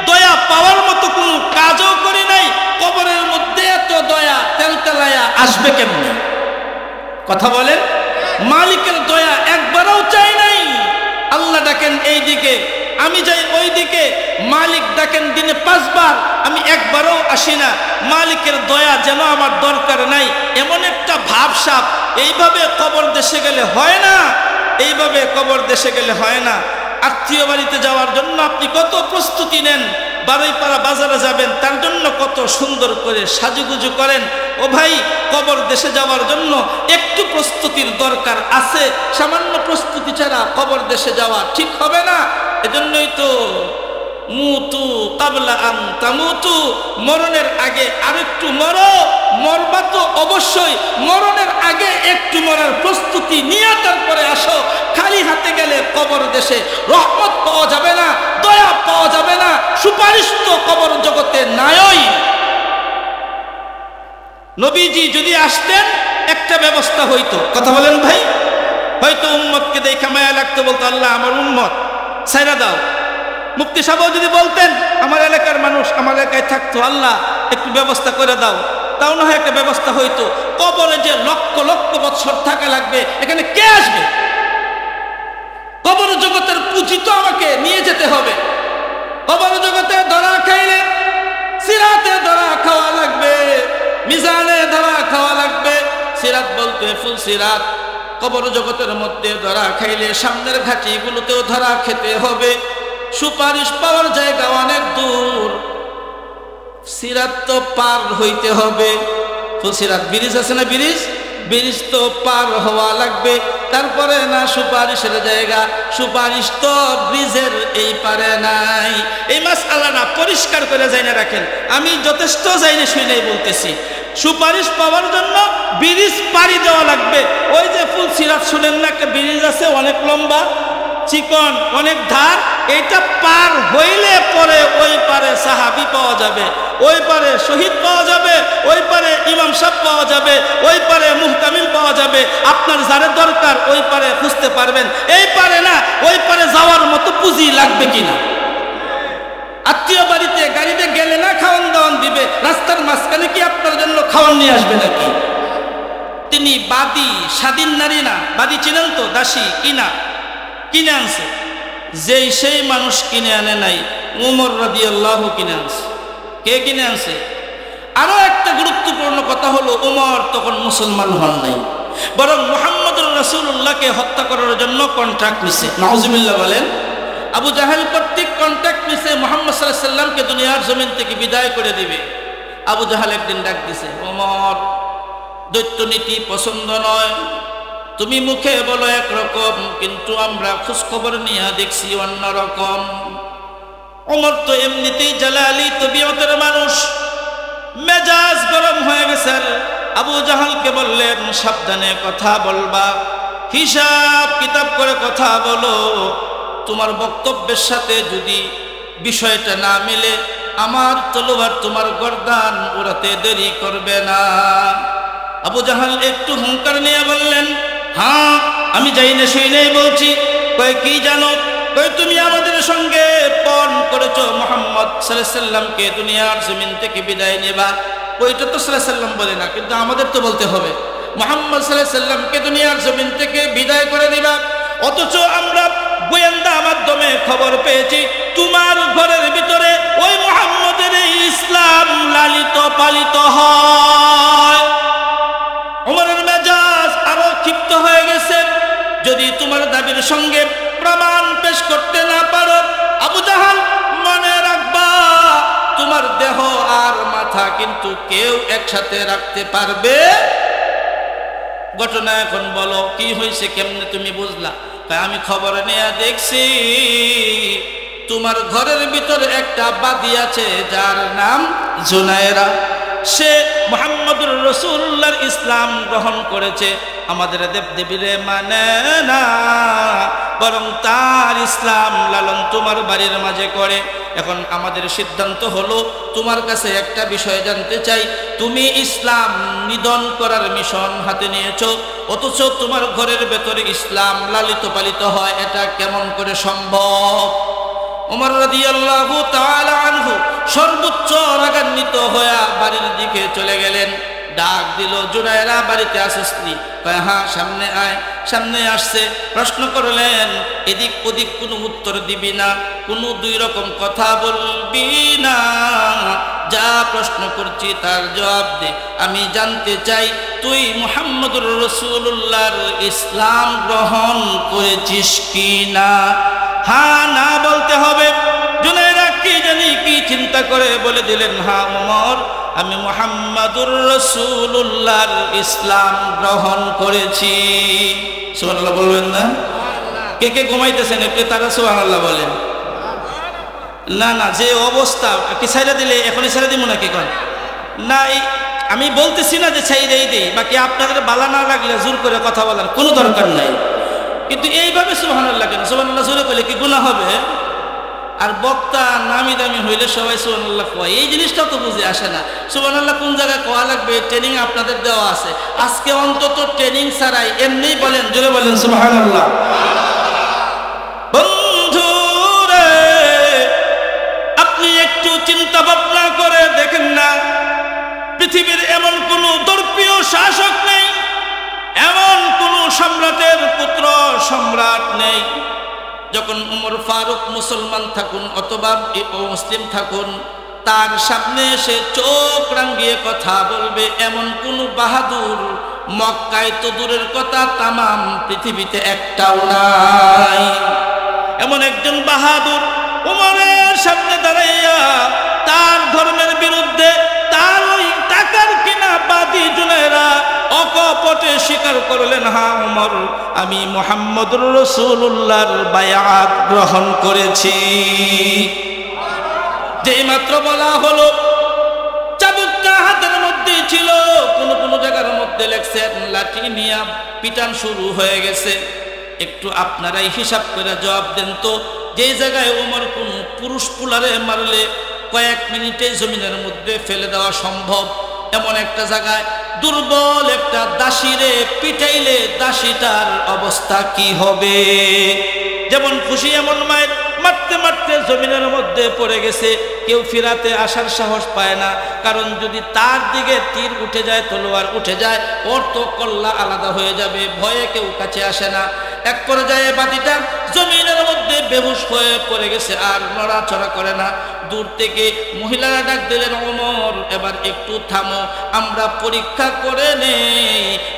দয়া পাওয়ার মতো কোনো কাজও করি নাই। কবরের মধ্যে এত দয়া তেলতেলায়া আসবে কেমনে? কথা বলেন। মালিকের দয়া একবারও চাই নাই। আল্লাহ ডাকেন এই দিকে, আমি যাই ওই দিকে। মালিক ডাকেন দিনে 5 বার, আমি একবারও আসি না। মালিকের দয়া যেন আমার দরকার নাই, এমন একটা ভাবসাব। এইভাবে কবর দেশে গেলে হয় না, এইভাবে কবর দেশে গেলে হয় না। আত্মীয় বাড়িতে যাওয়ার জন্য আপনি কত প্রস্তুতি নেন, বারুইপাড়া বাজারে যাবেন তার জন্য কত সুন্দর করে সাজুগুজু করেন। ও ভাই, কবর দেশে যাওয়ার জন্য একটু প্রস্তুতির দরকার আছে। সামান্য প্রস্তুতি ছাড়া কবর দেশে যাওয়া ঠিক হবে না। এজন্যই তো মুতু কাবলা আন তামুতু, মরণের আগে আরেকটু মরো। মরবা তো অবশ্যই, মরণের আগে একটু মরার প্রস্তুতি নিয়ে তারপরে আসো। খালি হাতে গেলে কবর দেশে রহমত পাওয়া যাবে না, দয়া পাওয়া যাবে না, সুপারিশ তো কবর জগতে নাই। নবীজি যদি আসতেন একটা ব্যবস্থা হইতো। কথা বলেন ভাই। হয়তো উম্মতকে দেখে মায়া লাগতো, বলতো আল্লাহ আমার উম্মত ছাইরা দাও। মুফতি সাহেব যদি বলতেন আমার এলাকার মানুষ আমার এলাকায় থাকতো, আল্লাহ একটু ব্যবস্থা করে দাও, তাও না হয় একটা ব্যবস্থা হইতো। কবরে যে লক্ষ লক্ষ বছর থাকা লাগবে, এখানে কে আসবে? কবর জগতের পুঁজি তো আমাকে নিয়ে যেতে হবে। কবর জগতে ধরা খাইলে সিরাতে ধরা খাওয়া লাগবে, মিজানে ধরা খাওয়া লাগবে। সিরাত বলতে ফুল সিরাত। কবর জগতের মধ্যে ধরা খাইলে সামনের ঘাটিগুলোতেও ধরা খেতে হবে। সুপারিশ পাওয়ার জায়গা অনেক দূর, সিরাত তো পার হইতে হবে। ফুলসিরাত ব্রিজ আছে না, ব্রিজ তো পার হওয়া লাগবে, তারপরে না সুপারিশের জায়গা। সুপারিশ তো ব্রিজের এই পারে নাই। এই মাসআলাটা পরিষ্কার করে যাই না রাখেন, আমি যথেষ্ট যাই না শুনেই বলতেছি। সুপারিশ পাওয়ার জন্য ব্রিজ পাড়ি দেওয়া লাগবে। ওই যে ফুলসিরাত শুনেন না, একটা ব্রিজ আছে অনেক লম্বা চিকন অনেক ধার, এটা পার হইলে পরে ওই পারে সাহাবী পাওয়া যাবে, ওই পারে শহীদ পাওয়া যাবে, ওই পারে ইমাম সাহেব পাওয়া যাবে, ওই পারে মুহতামিম পাওয়া যাবে। আপনার যারে দরকার ওই পারে খুঁজতে পারবেন। এই পারে না, ওই পারে যাওয়ার মতো পুঁজি লাগবে কিনা? আত্মীয় বাড়িতে গাড়িতে গেলে না খাওয়ান দাওয়ান দিবে, রাস্তার মাঝখানে কি আপনার জন্য খাওয়ান নিয়ে আসবে নাকি? তিনি বাদী, স্বাধীন নারী না। বাদী ছিলেন তো, দাসী কিনে আনছে। যেই সেই মানুষ কিনে আনে নাই, উমর রাদিয়াল্লাহু কিনে আনছে। কে কিনে আনছে? আরো একটা গুরুত্বপূর্ণ কথা হলো, উমর তখন মুসলমান হন নাই, বরং মুহাম্মদুর রাসূলুল্লাহকে হত্যা করার জন্য কন্ট্রাক্ট নিছে। নাউজুবিল্লাহ বলেন। আবু জাহেল কর্তৃক কন্ট্রাক্ট নিছে মুহাম্মদ সাল্লাল্লাহু আলাইহি সাল্লামকে দুনিয়ার জমিন থেকে বিদায় করে দিবে। আবু জাহেল একদিন ডাক দিছে, ওমর, দৈত্য নীতি পছন্দ নয়, তুমি মুখে বলো একরকম, কিন্তু আমরা খোঁজ খবর নিয়ে দেখছি অন্যরকম। ওমর তো এমনিতেই জালালি তবিয়তের মানুষ, মেজাজ গরম হয়ে গেছে। আবু জাহালকে বললেন, সাবধানে কথা বলবা, হিসাব কিতাব করে কথা বলো। তোমার বক্তব্যের সাথে যদি বিষয়টা না মিলে, আমার তলোয়ার তোমার গর্দান উড়াতে দেরি করবে না। আবু জাহাল একটু হুঙ্কার নিয়ে বললেন, হ্যাঁ আমি যাই না শুই নাই বলছি। কয় কি জানো? কয় তুমি আমাদের সঙ্গে পণ করেছো মুহাম্মদ সাল্লাল্লাহু আলাইহি সাল্লামকে দুনিয়ার জমিন থেকে বিদায় নেবা। ওইটা তো সাল্লাল্লাহু আলাইহি সাল্লাম বলে না, কিন্তু আমাদের তো বলতে হবে মুহাম্মদ সাল্লাল্লাহু আলাইহি সাল্লামকে দুনিয়ার জমিন থেকে বিদায় করে দিবা। অথচ আমরা গোয়েন্দা মাধ্যমে খবর পেয়েছি তোমার ঘরের ভিতরে ওই মুহাম্মদের ইসলাম লালিত পালিত হয়। ওমর সঙ্গে প্রমাণ পেশ করতে না পারো, আবু জাহাল মনে রাখবা তোমার দেহ আর মাথা কিন্তু কেউ একসাথে রাখতে পারবে। ঘটনা এখন বলো কি হয়েছে, কেমনে তুমি বুঝলা? আমি খবর নিয়ে দেখছি তোমার ঘরের ভিতরে একটা বাদী আছে যার নাম জুনায়রা। সে মুহাম্মদুর রাসূলুল্লাহর ইসলাম গ্রহণ করেছে, আমাদের দেবদেবীরে মানে না, বরং তার ইসলাম লালন তোমার বাড়ির মাঝে করে। এখন আমাদের সিদ্ধান্ত হলো তোমার কাছে একটা বিষয় জানতে চাই, তুমি ইসলাম নিধন করার মিশন হাতে নিয়েছো, অথচ তোমার ঘরের ভেতরে ইসলাম লালিত পালিত হয়, এটা কেমন করে সম্ভব? ওমর রাদিয়াল্লাহু তাআলা আনহু সর্বোচ্চ রাগান্বিত হয়ে বাড়ির দিকে চলে গেলেন। ডাক দিল, জুনায়রা বাড়িতে আসিসনি? কয় হ্যাঁ, সামনে আয়। সামনে আসছে, প্রশ্ন করলেন এদিক ওদিক কোনো উত্তর দিবি না, কোনো দুই রকম কথা বলবি না, যা প্রশ্ন করছি তার জবাব দে। আমি জানতে চাই তুই মুহাম্মদুর রাসূলুল্লাহর ইসলাম গ্রহণ করেছিস কি না? হ্যাঁ না বলতে হবে। জুনায়রা কি জানি কি চিন্তা করে বলে দিলেন, হ্যাঁ ওমর, আমি মুহাম্মদুর রাসূলুল্লাহর ইসলাম গ্রহণ করেছি। সুবহানাল্লাহ বলবেন না? কে কে ঘুমাইতেছেন একটু তারা সুবহানাল্লাহ বলেন। না না, যে অবস্থা কি ছাইরা দিলে এখনই ছাইরা দিব নাকি? কোন না, আমি বলতেছি না যে ছাইরাই দেই, বাকি আপনাদের বালা না লাগলে জোর করে কথা বলার কোনো দরকার নাই, কিন্তু এইভাবে সুবহানাল্লাহ কেন? সুবহানাল্লাহ জোরে বলে কি গুনাহ হবে? আর বক্তা নামি দামি হইলে সবাই সুবহানাল্লাহ কয়, এই জিনিসটা তো বুঝে আসে না। সুবহানাল্লাহ কোন জায়গায় কোয়া লাগবে ট্রেনিং আপনাদের দেওয়া আছে, আজকে অন্তত ট্রেনিং ছাড়াই এমনি বলেন, জোরে বলেন সুবহানাল্লাহ। বন্ধুরে, আপনি একটু চিন্তা ভাবনা করে দেখেন না, পৃথিবীর এমন কোন দর্পীয় শাসক নেই, এমন কোন সম্রাটের পুত্র সম্রাট নেই, যখন উমর ফারুক মুসলমান থাকুন অথবা মুসলিম থাকুন, তার সামনে এসে চোখ রাঙিয়ে কথা বলবে এমন কোন বাহাদুর মক্কায় তো দূরের কথা তামাম পৃথিবীতে একটাও নাই। এমন একজন বাহাদুর উমরের সামনে দাঁড়াইয়া তার ধর্মের বিরুদ্ধে তার ওই টাকার কিনা বাদী জুনায়রা অকপটে স্বীকার করলেন, হ্যাঁ ওমর, আমি মুহাম্মদুর রাসূলুল্লাহর বায়াত গ্রহণ করেছি। যেই মাত্র বলা হলো, চাবুকটা হাতের মধ্যে ছিল, কোন কোন জায়গার মধ্যে লেখছেন লাঠি নিয়ে পিটান শুরু হয়ে গেছে। একটু আপনারাই হিসাব করে জবাব দেন তো, যে জায়গায় ওমর কোন পুরুষ পুলারে মারলে কয়েক মিনিটে জমিনের মধ্যে ফেলে দেওয়া সম্ভব, এমন একটা জায়গায় দুর্বল একটা দাসীরে পিটাইলে দাসীটার অবস্থা কি হবে? যেমন খুশি এমন মায়ের মারতে মারতে জমিনের মধ্যে পড়ে গেছে, কেউ ফিরাতে আসার সাহস পায় না, কারণ যদি তার দিকে তীর উঠে যায়, তলোয়ার উঠে যায়, ওর তো কল্লা আলাদা হয়ে যাবে, ভয়ে কেউ কাছে আসে না। এক পর্যায়ে বাদীটা জমিনের মধ্যে বেহুশ হয়ে পড়ে গেছে, আর নড়াচড়া করে না। দূর থেকে মহিলারা ডাক দিলেন, ওমর এবার একটু থামো, আমরা পরীক্ষা করে নেই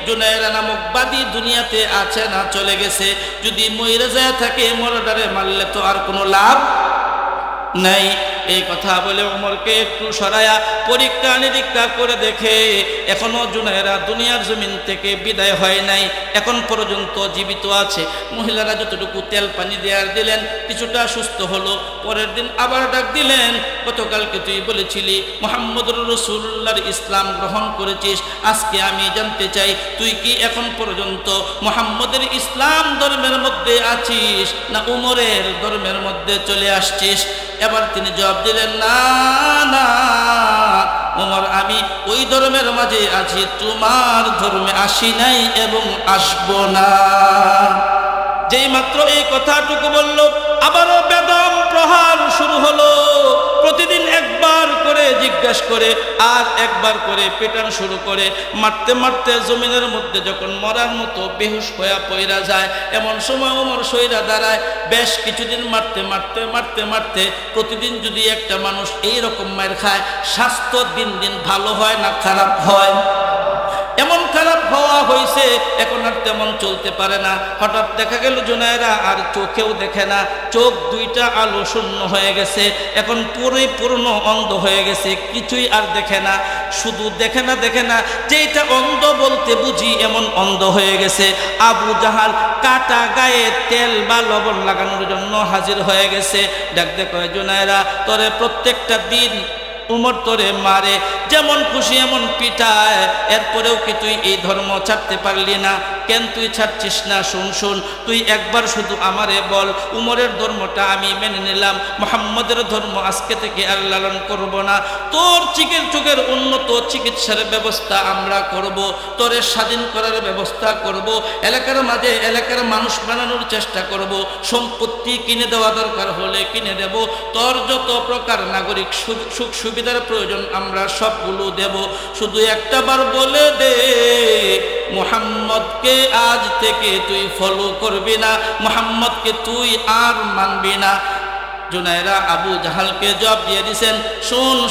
জুনায়রা নামক বাদী দুনিয়াতে আছে না চলে গেছে। যদি মইরা যায় থাকে, মরডারে মারলে তো আর কোনো লাভ নাই। এই কথা বলে ওমরকে একটু সরায়া পরীক্ষা নিরীক্ষা করে দেখে এখনো জুনায়রা দুনিয়ার জমিন থেকে বিদায় হয় নাই, এখন পর্যন্ত জীবিত আছে। মহিলারা যতটুকু তেল পানি দেওয়ার দিলেন, কিছুটা সুস্থ হলো। পরের দিন আবার ডাক দিলেন, গতকালকে তুই বলেছিলি মুহাম্মদুর রাসূলুল্লাহর ইসলাম গ্রহণ করেছিস, আজকে আমি জানতে চাই তুই কি এখন পর্যন্ত মুহাম্মদের ইসলাম ধর্মের মধ্যে আছিস না উমরের ধর্মের মধ্যে চলে আসছিস? এবার তিনি জবাব দিলেন, না না ওমর, আমি ওই ধর্মের মাঝে আছি, তোমার ধর্মে আসি নাই এবং আসবো না। যেই মাত্র এই কথাটুকু বলল, আবারও বেদম প্রহার শুরু হলো। প্রতিদিন একবার করে জিজ্ঞাসা করে আর একবার করে পেটানো শুরু করে, মারতে মারতে জমিনের মধ্যে যখন মরার মতো বেহুশ হয়ে পইরা যায়, এমন সময় ওমর সইরা দাঁড়ায়। বেশ কিছুদিন মারতে মারতে মারতে মারতে প্রতিদিন যদি একটা মানুষ এই রকম মার খায়, স্বাস্থ্য দিন দিন ভালো হয় না খারাপ হয়? এমন খারাপ হওয়া হয়েছে এখন আর তেমন চলতে পারে না। হঠাৎ দেখা গেল জুনায়রা আর চোখেও দেখে না, চোখ দুইটা আলো শূন্য হয়ে গেছে, এখন পরিপূর্ণ অন্ধ হয়ে গেছে, কিছুই আর দেখে না। শুধু দেখে না যেটা অন্ধ বলতে বুঝি এমন অন্ধ হয়ে গেছে। আবু জাহাল কাটা গায়ে তেল বা লবণ লাগানোর জন্য হাজির হয়ে গেছে। ডাকতে কয় জুনায়রা, তোরে প্রত্যেকটা দিন উমর তোরে মারে, যেমন খুশি এমন পিটায়, এরপরেও কি তুই এই ধর্ম ছাড়তে পারলি না? কেন তুই ছাড়ছিস না? শুন, তুই একবার শুধু আমারে বল, উমরের ধর্মটা আমি মেনে নিলাম, মুহাম্মদের ধর্ম আজকে থেকে আর লালন করব না, তোর চোখের উন্নত চিকিৎসার ব্যবস্থা আমরা করব, তোরে স্বাধীন করার ব্যবস্থা করব, এলাকার মাঝে এলাকার মানুষ বানানোর চেষ্টা করব, সম্পত্তি কিনে দেওয়া দরকার হলে কিনে দেব, তোর যত প্রকার নাগরিক সুখ সুবিধার প্রয়োজন আমরা সবগুলো দেব, শুধু একটাবার বলে দে মুহাম্মদকে আজ থেকে তুই ফলো করবি না, মুহাম্মদকে তুই আর মানবি না। জুনায়রা আবু জাহালকে জবাব দিয়ে দিয়েছেন,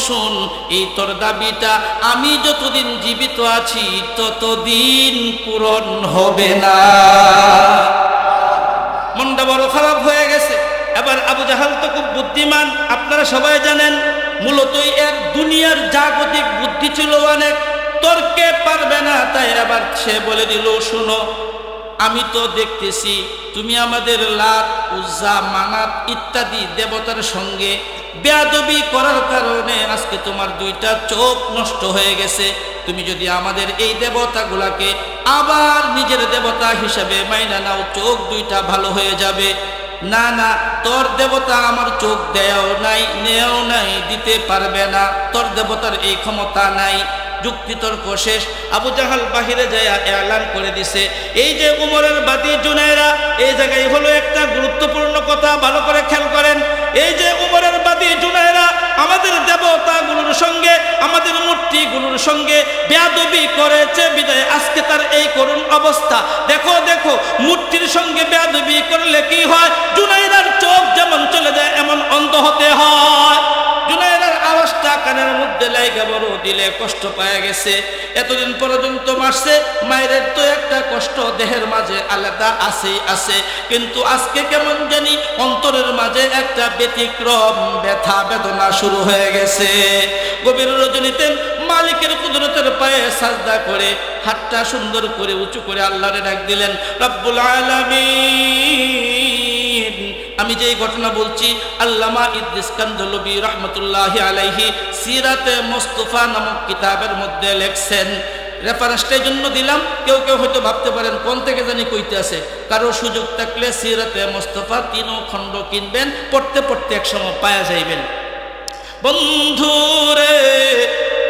শুন, এই তোর দাবিটা আমি যতদিন জীবিত আছি ততদিন পূরণ হবে না। মনটা বড় খারাপ হয়ে গেছে। এবার আবু জাহাল তো খুব বুদ্ধিমান, আপনারা সবাই জানেন, মূলত এর দুনিয়ার জাগতিক বুদ্ধি ছিল অনেক, তর্কে পারবে না, তাই আবার সে বলে দিল, শুনো, আমি তো দেখতেছি তুমি আমাদের লাত, উজ্জা, মানাত ইত্যাদি দেবতার সঙ্গে বেয়াদবি করার কারণে আজকে তোমার দুইটা চোখ নষ্ট হয়ে গেছে। তুমি যদি আমাদের এই দেবতাগুলাকে আবার নিজের দেবতা হিসাবে মাইনা নাও, চোখ দুইটা ভালো হয়ে যাবে। না, তোর দেবতা আমার চোখ দেও নাই, নেও নাই, দিতে পারবে না, তোর দেবতার এই ক্ষমতা নাই। যুক্তিতর্ক শেষ। আবু জাহাল বাহিরে যায় এলান করে দিছে, এই যে উমরের বাদী জুনায়রা, এই জায়গায় হলো একটা গুরুত্বপূর্ণ কথা, ভালো করে খেয়াল করেন। এই যে উমরের বাদী জুনায়রা আমাদের দেবতাগুলোর সঙ্গে, আমাদের মূর্তিগুলোর সঙ্গে বেয়াদবি করেছে বিদায় আজকে তার এই করুণ অবস্থা। দেখো মূর্তির সঙ্গে বেয়াদবি করলে কি হয়? জুনায়রার চোখ যেমন চলে যায় এমন অন্ধ হতে হয়। জুনায়রার আওয়াজটা কানের মধ্যে লাইগা বড় দিলে কষ্ট পায় গেছে। এতদিন পর্যন্ত মারছে, মায়ের তো একটা কষ্ট দেহের মাঝে আলাদা আছে, কিন্তু আজকে কেমন জানি অন্তরের মাঝে একটা ব্যতিক্রম ব্যথা বেদনা শুরু হয়ে গেছে। গভীর রজনীতে মালিকের কুদরতের পায়ে সাজদা করে হাতটা সুন্দর করে উঁচু করে আল্লাহরে ডাক দিলেন, রব্বুল আলামিন, আমি যেই ঘটনা বলছি আল্লামা ইদ্রিস কান্ধলবী রহমতুল্লাহি আলাইহি সিরাতে মুস্তাফা নামক কিতাবের মধ্যে লেখছেন। রেফারেন্সটার জন্য দিলাম, কেউ হয়তো ভাবতে পারেন কোন থেকে জানি কইতে আছে। কারো সুযোগ থাকলে সিরাতে মুস্তাফা 3 খণ্ড কিনবেন, পড়তে একসময় পায়া যাইবেন। বন্ধুরে,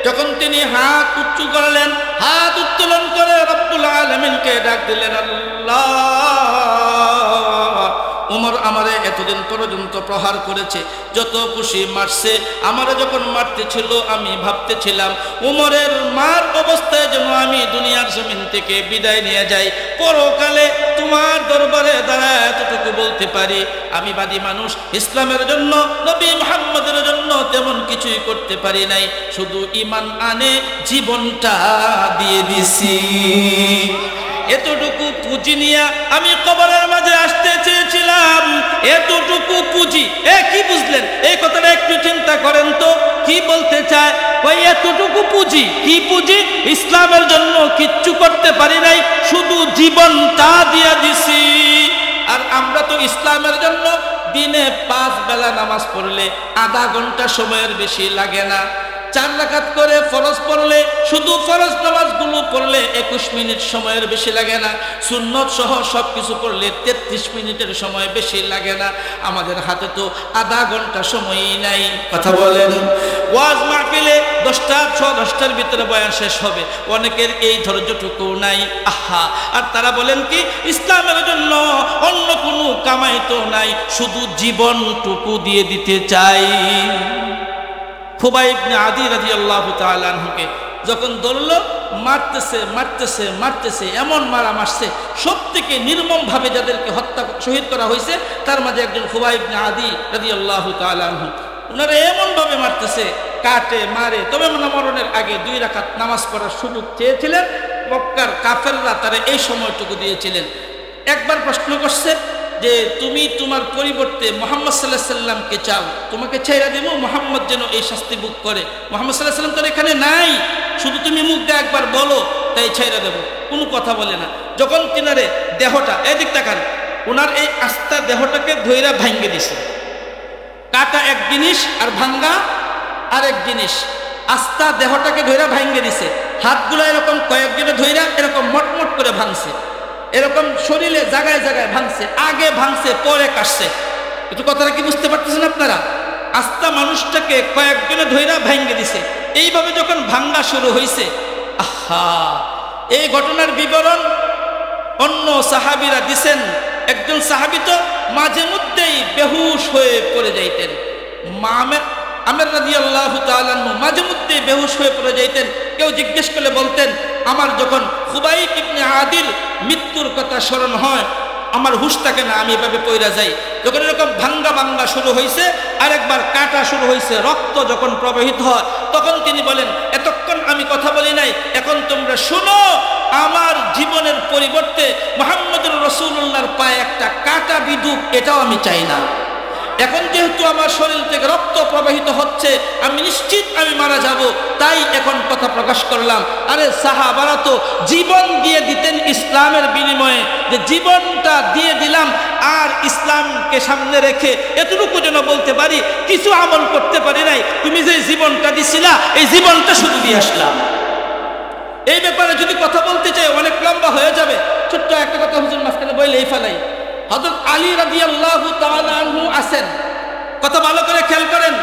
যখন তিনি হাত উঁচু করলেন, হাত উত্তোলন করে রব্বুল আলামিনকে ডাক দিলেন, আল্লাহ, উমর আমারে এতদিন পর্যন্ত প্রহার করেছে, যত খুশি মারছে, আমারে যখন মারতেছিল আমি ভাবতেছিলাম উমরের মার অবস্থায় যেন আমি দুনিয়ার জমিন থেকে বিদায় নিয়ে যাই, পরকালে তোমার দরবারে দাঁড়ায় এতটুকু বলতে পারি, আমি বাদী মানুষ, ইসলামের জন্য, নবী মুহাম্মদের জন্য তেমন কিছুই করতে পারি নাই, শুধু ঈমান আনে জীবনটা দিয়ে দিছি। এতটুকু পুঁজি নিয়ে আমি কবরের মাঝে আসতে চেয়েছিলাম, এতটুকু পুঁজি। কি বুঝলেন এই কথাটা? একটু চিন্তা করেন তো, কি বলতে চায়? ওই এতটুকু পুঁজি, কি পুঁজি? ইসলামের জন্য কিচ্ছু করতে পারি নাই, শুধু জীবনটা দিয়ে দিছি। আর আমরা তো ইসলামের জন্য দিনে 5 বেলা নামাজ পড়লে আধা ঘন্টা সময়ের বেশি লাগে না। 4 রাকাত করে ফরজ পড়লে, শুধু ফরজ নামাজগুলো পড়লে 21 মিনিট সময়ের বেশি লাগে না। সুন্নত সহ সবকিছু পড়লে 33 মিনিটের সময় বেশি লাগে না। আমাদের হাতে তো আধা ঘন্টা সময়ই নাই। কথা বলেন, ওয়াজ মাহফিলে 10টার ভিতরে বয়ান শেষ হবে, অনেকের এই ধৈর্যটুকু নাই। আহা, আর তারা বলেন কি ইসলামের জন্য অন্য কোনো কামাই তো নাই, শুধু জীবনটুকু দিয়ে দিতে চাই। খুবাইব ইবনে আদি রাদিয়াল্লাহু তাআলা আনহুকে যখন ধরল, মারতেছে, এমন মারা মারছে, সবথেকে নির্মমভাবে যাদেরকে শহীদ করা হয়েছে তার মাঝে একজন খুবাইব ইবনে আদি রাদিয়াল্লাহু তাআলা আনহু। ওনারা এমনভাবে মারতেছে, কাটে মারে। তবে মরণের আগে 2 রাকাত নামাজ পড়ার সুযোগ চেয়েছিলেন, মক্কার কাফেররা তারা এই সময়টুকু দিয়েছিলেন। একবার প্রশ্ন করছে যে তুমি তোমার পরিবর্তে মুহাম্মদ সাল্লাল্লাহু আলাইহি সাল্লামকে চাও, তোমাকে ছেড়ে দেব, মুহাম্মদ যেন এই শাস্তি ভোগ করে। মুহাম্মদ সাল্লাল্লাহু আলাইহি সাল্লাম তো এখানে নাই, শুধু তুমি মুখ দিয়ে একবার বলো তাই ছেড়ে দেব। কোনো কথা বলে না। যখন তিনারে দেহটা এদিক তাকান, ওনার এই আস্থা দেহটাকে ধইরা ভাঙ্গে দিছে। কাটা এক জিনিস আর ভাঙ্গা আরেক জিনিস। আস্থা দেহটাকে ধইরা ভাঙ্গে দিছে, হাতগুলো এরকম কয়েকজনে ধইরা এরকম মটমট করে ভাঙছে, এরকম শরীরে জায়গায় জায়গায় ভাঙছে, আগে ভাঙছে পরে কাটছে। একটু কথাটা কি বুঝতে পারতেছেন আপনারা? আস্থা মানুষটাকে কয়েকজনে ধইরা ভাঙ্গে দিছে। এইভাবে যখন ভাঙ্গা শুরু হয়েছে, আহা, এই ঘটনার বিবরণ অন্য সাহাবীরা দিছেন। একজন সাহাবী তো মাঝে মধ্যেই বেহুশ হয়ে পড়ে যাইতেন। আমের রাদিয়াল্লাহু তাআলা আনহু মাঝে মধ্যে বেহুশ হয়ে পড়ে যাইতেন। কেউ জিজ্ঞেস করলে বলতেন, আমার যখন খুবাইব ইবনে আদিল মৃত্যুর কথা স্মরণ হয় আমার হুশ থাকে না, আমি এভাবে পইরা যাই। যখন এরকম ভাঙ্গা ভাঙ্গা শুরু হয়েছে, আরেকবার কাটা শুরু হয়েছে, রক্ত যখন প্রবাহিত হয়, তখন তিনি বলেন, এতক্ষণ আমি কথা বলি নাই, এখন তোমরা শুনো, আমার জীবনের পরিবর্তে মুহাম্মদুর রাসূলুল্লাহর পায়ে একটা কাটা বিধুক, এটাও আমি চাই না। এখন যেহেতু আমার শরীর থেকে রক্ত প্রবাহিত হচ্ছে, আমি নিশ্চিত আমি মারা যাব, তাই এখন কথা প্রকাশ করলাম। আরে সাহাবারা তো জীবন দিয়ে দিতেন ইসলামের বিনিময়ে, যে জীবনটা দিয়ে দিলাম আর ইসলামকে সামনে রেখে এতটুকু যেন বলতে পারি কিছু আমল করতে পারি নাই, তুমি যে জীবনটা দিছিলা এই জীবনটা শুধু দিয়ে আসলাম। এই ব্যাপারে যদি কথা বলতে চাই অনেক লম্বা হয়ে যাবে। ছোট্ট একটা কথা হুজুর মাঝখানে বলেই ফেলাই। হযরত আলী রাদিয়াল্লাহু তাআলা আনহু আছেন, কথা ভালো করে খেয়াল করেন।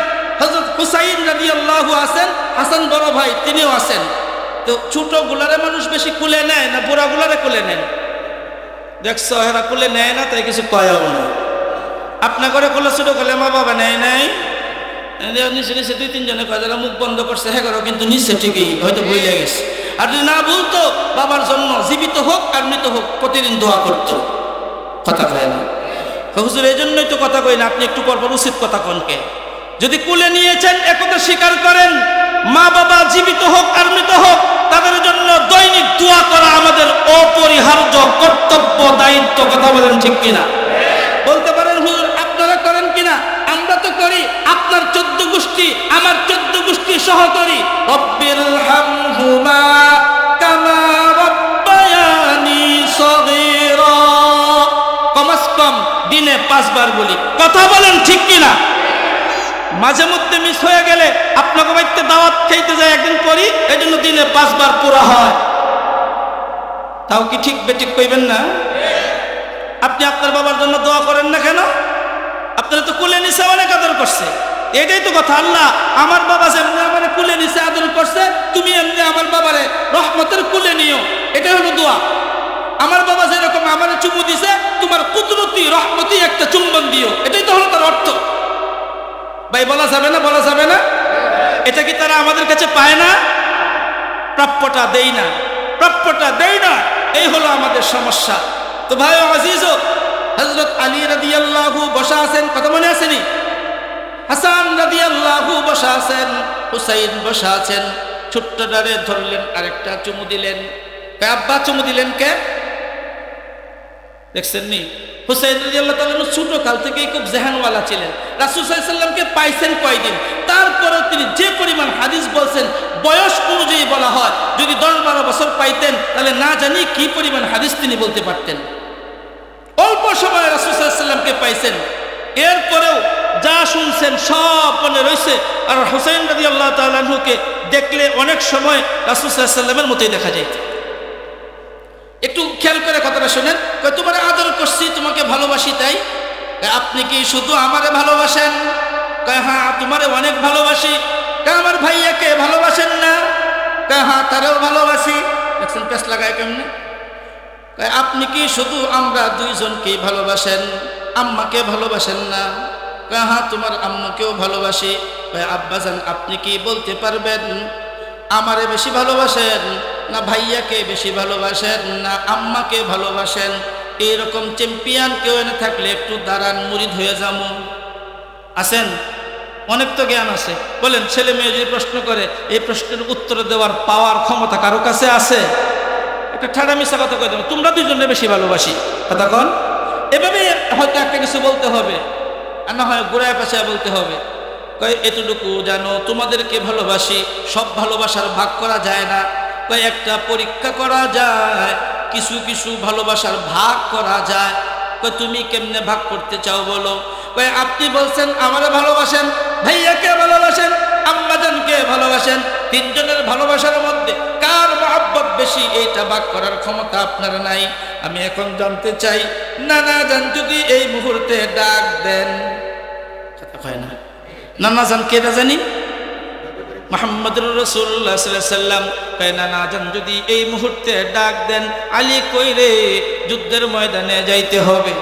হযরত হুসাইন রাদিয়াল্লাহু আছেন, হাসান বড় ভাই তিনিও আছেন। তো ছোট গুলারে মানুষ বেশি কুলে নেয় না বুড়া গুলারে কুলে নেন? দেখছো এরা কুলে নেয় না, তাই কিছু কয়ও না। আপনার ঘরে কোলে ছোট কোলে মা বাবা নেয় নাই, নিচে নিচে দুই তিনজনে কয় যারা মুখ বন্ধ করছে হ্যাঁ করো, কিন্তু নিচে ঠিকই হয়তো ভুলে গেছে। আর যদি না বলতো বাবার জন্য জীবিত হোক আর মৃত হোক প্রতিদিন দোয়া করতো। কথা কয় না হুজুর, এই জন্যই তো কথা কই না, আপনি একটু পরপর উচিত কথা কনকে। যদি কুলে নিয়েছেন একথা স্বীকার করেন, মা বাবা জীবিত হোক আর মৃত হোক তাদের জন্য দৈনিক দোয়া করা আমাদের অপরিহার্য কর্তব্য, দায়িত্ব। কথা বলেন ঠিক কিনা? বলতে পারেন হুজুর আপনারা করেন কিনা? আমরা তো করি। আপনার 14 গোষ্ঠী আমার 14 গোষ্ঠী সহ করি। রব্বিল হামহুমা কামা রাব্বায়ানি সগীরা, কমস কম দিনে 5 বার বলি। কথা বলেন ঠিক কিনা? মাঝে মধ্যে মিস হয়ে গেলে আপনাকে বাড়িতে দাওয়াত খাইতে যায় একদিন পরই, এই জন্য দিনে 5 বার পুরা হয়। তাও কি ঠিক বেঠিক কইবেন না? আপনি আপনার বাবার জন্য দোয়া করেন না কেন? আপনারা তো কুলে নিছে অনেক আদর করছে, এটাই তো কথা। আল্লাহ আমার বাবা যেমনি আমার কুলে নিছে আদর করছে, তুমি এমনি আমার বাবারে রহমতের কুলে নিও, এটাই হলো দোয়া। আমার বাবা যেরকম আমার চুমু দিছে, তোমার কুদরতি রহমতি একটা চুম্বন দিও, এটাই তো হলো তার অর্থ। ভাই বলা যাবে না? বলা যাবে না? এটা কি তারা আমাদের কাছে পায় না? প্রাপ্যটা দেই না, প্রাপ্যটা দেই না, এই হলো আমাদের সমস্যা। তো ভাই আজিজ, হযরত আলী রাদিয়াল্লাহু বসা আছেন, কথা মনে আসেনি? হাসান রাদিয়াল্লাহু বসা আছেন, হুসাইন বসা আছেন। ছোট্টটারে ধরলেন, আরেকটা চুমু দিলেন। আব্বা চুমু দিলেন কে? দেখছেন নি? হুসাইন রাদিয়াল্লাহু তাআলা ছোট কাল থেকেই খুব জেহানওয়ালা ছিলেন। রাসূল সাল্লাল্লাহু আলাইহি সাল্লামকে পাইছেন কয়দিন, তারপরে তিনি যে পরিমাণ হাদিস বলছেন বয়স অনুযায়ী বলা হয়, যদি 10-12 বছর পাইতেন তাহলে না জানি কি পরিমাণ হাদিস তিনি বলতে পারতেন। অল্প সময়ে রাসূল সাল্লাল্লাহু আলাইহি সাল্লামকে পাইছেন, এরপরেও যা শুনছেন সব মনে রয়েছে। আর হুসাইন রাদিয়াল্লাহু তাআলা আনহুকে দেখলে অনেক সময় রাসূল সাল্লাল্লাহু আলাইহি সাল্লামের মতোই দেখা যায়। একটু খেয়াল করে কথাটা শোনেন। তোমার আদর করছি, তোমাকে ভালোবাসি, তাই আপনি কি শুধু আমারে ভালোবাসেন? হ্যাঁ তোমারে অনেক ভালোবাসি। আমার ভাইয়াকে ভালোবাসেন না? হ্যাঁ তারেও ভালোবাসি। দেখছেন পেছ লাগায় কেমনে? আপনি কি শুধু আমরা দুইজনকে ভালোবাসেন, আম্মাকে ভালোবাসেন না? হ্যাঁ তোমার আম্মুকেও ভালোবাসি। আব্বাজান আপনি কি বলতে পারবেন আমারে বেশি ভালোবাসেন না ভাইয়াকে বেশি ভালোবাসেন না আম্মাকে ভালোবাসেন? এইরকম চ্যাম্পিয়ন কেউ এনে থাকলে একটু দাঁড়ান, মুরিদ হয়ে যাবো। আছেন? অনেক তো জ্ঞান আছে। বলেন, ছেলে মেয়ে যদি প্রশ্ন করে এই প্রশ্নের উত্তর দেওয়ার পাওয়ার ক্ষমতা কারো কাছে আছে? একটা ঠাড়া মিশা কথা কই দেবো, তোমরা দুজনে বেশি ভালোবাসি কথা কন। এভাবে হয়তো একটা কিছু বলতে হবে, আর না হয় গোড়ায় পাশে বলতে হবে, কয় এতটুকু জানো তোমাদেরকে ভালোবাসি, সব ভালোবাসার ভাগ করা যায় না, কয় একটা পরীক্ষা করা যায়, কিছু কিছু ভালোবাসার ভাগ করা যায়। কয় তুমি কেমনে ভাগ করতে চাও বলো? কয় আপনি বলছেন আমারে ভালোবাসেন, ভাইয়াকে ভালোবাসেন, আম্মাজানকে ভালোবাসেন, তিনজনের ভালোবাসার মধ্যে কার মহব্বত বেশি এইটা ভাগ করার ক্ষমতা আপনার নাই। আমি এখন জানতে চাই নানা জান যদি এই মুহূর্তে ডাক দেন, কথা কয় না, নানা জান কেটা জানি মুহাম্মদুর রাসূলুল্লাহ সাল্লাল্লাহু আলাইহি ওয়াসাল্লাম, কয় নানা জান যদি এই মুহূর্তে ডাক দেন, আলী কইরে যুদ্ধের ময়দানে যাইতে হবে।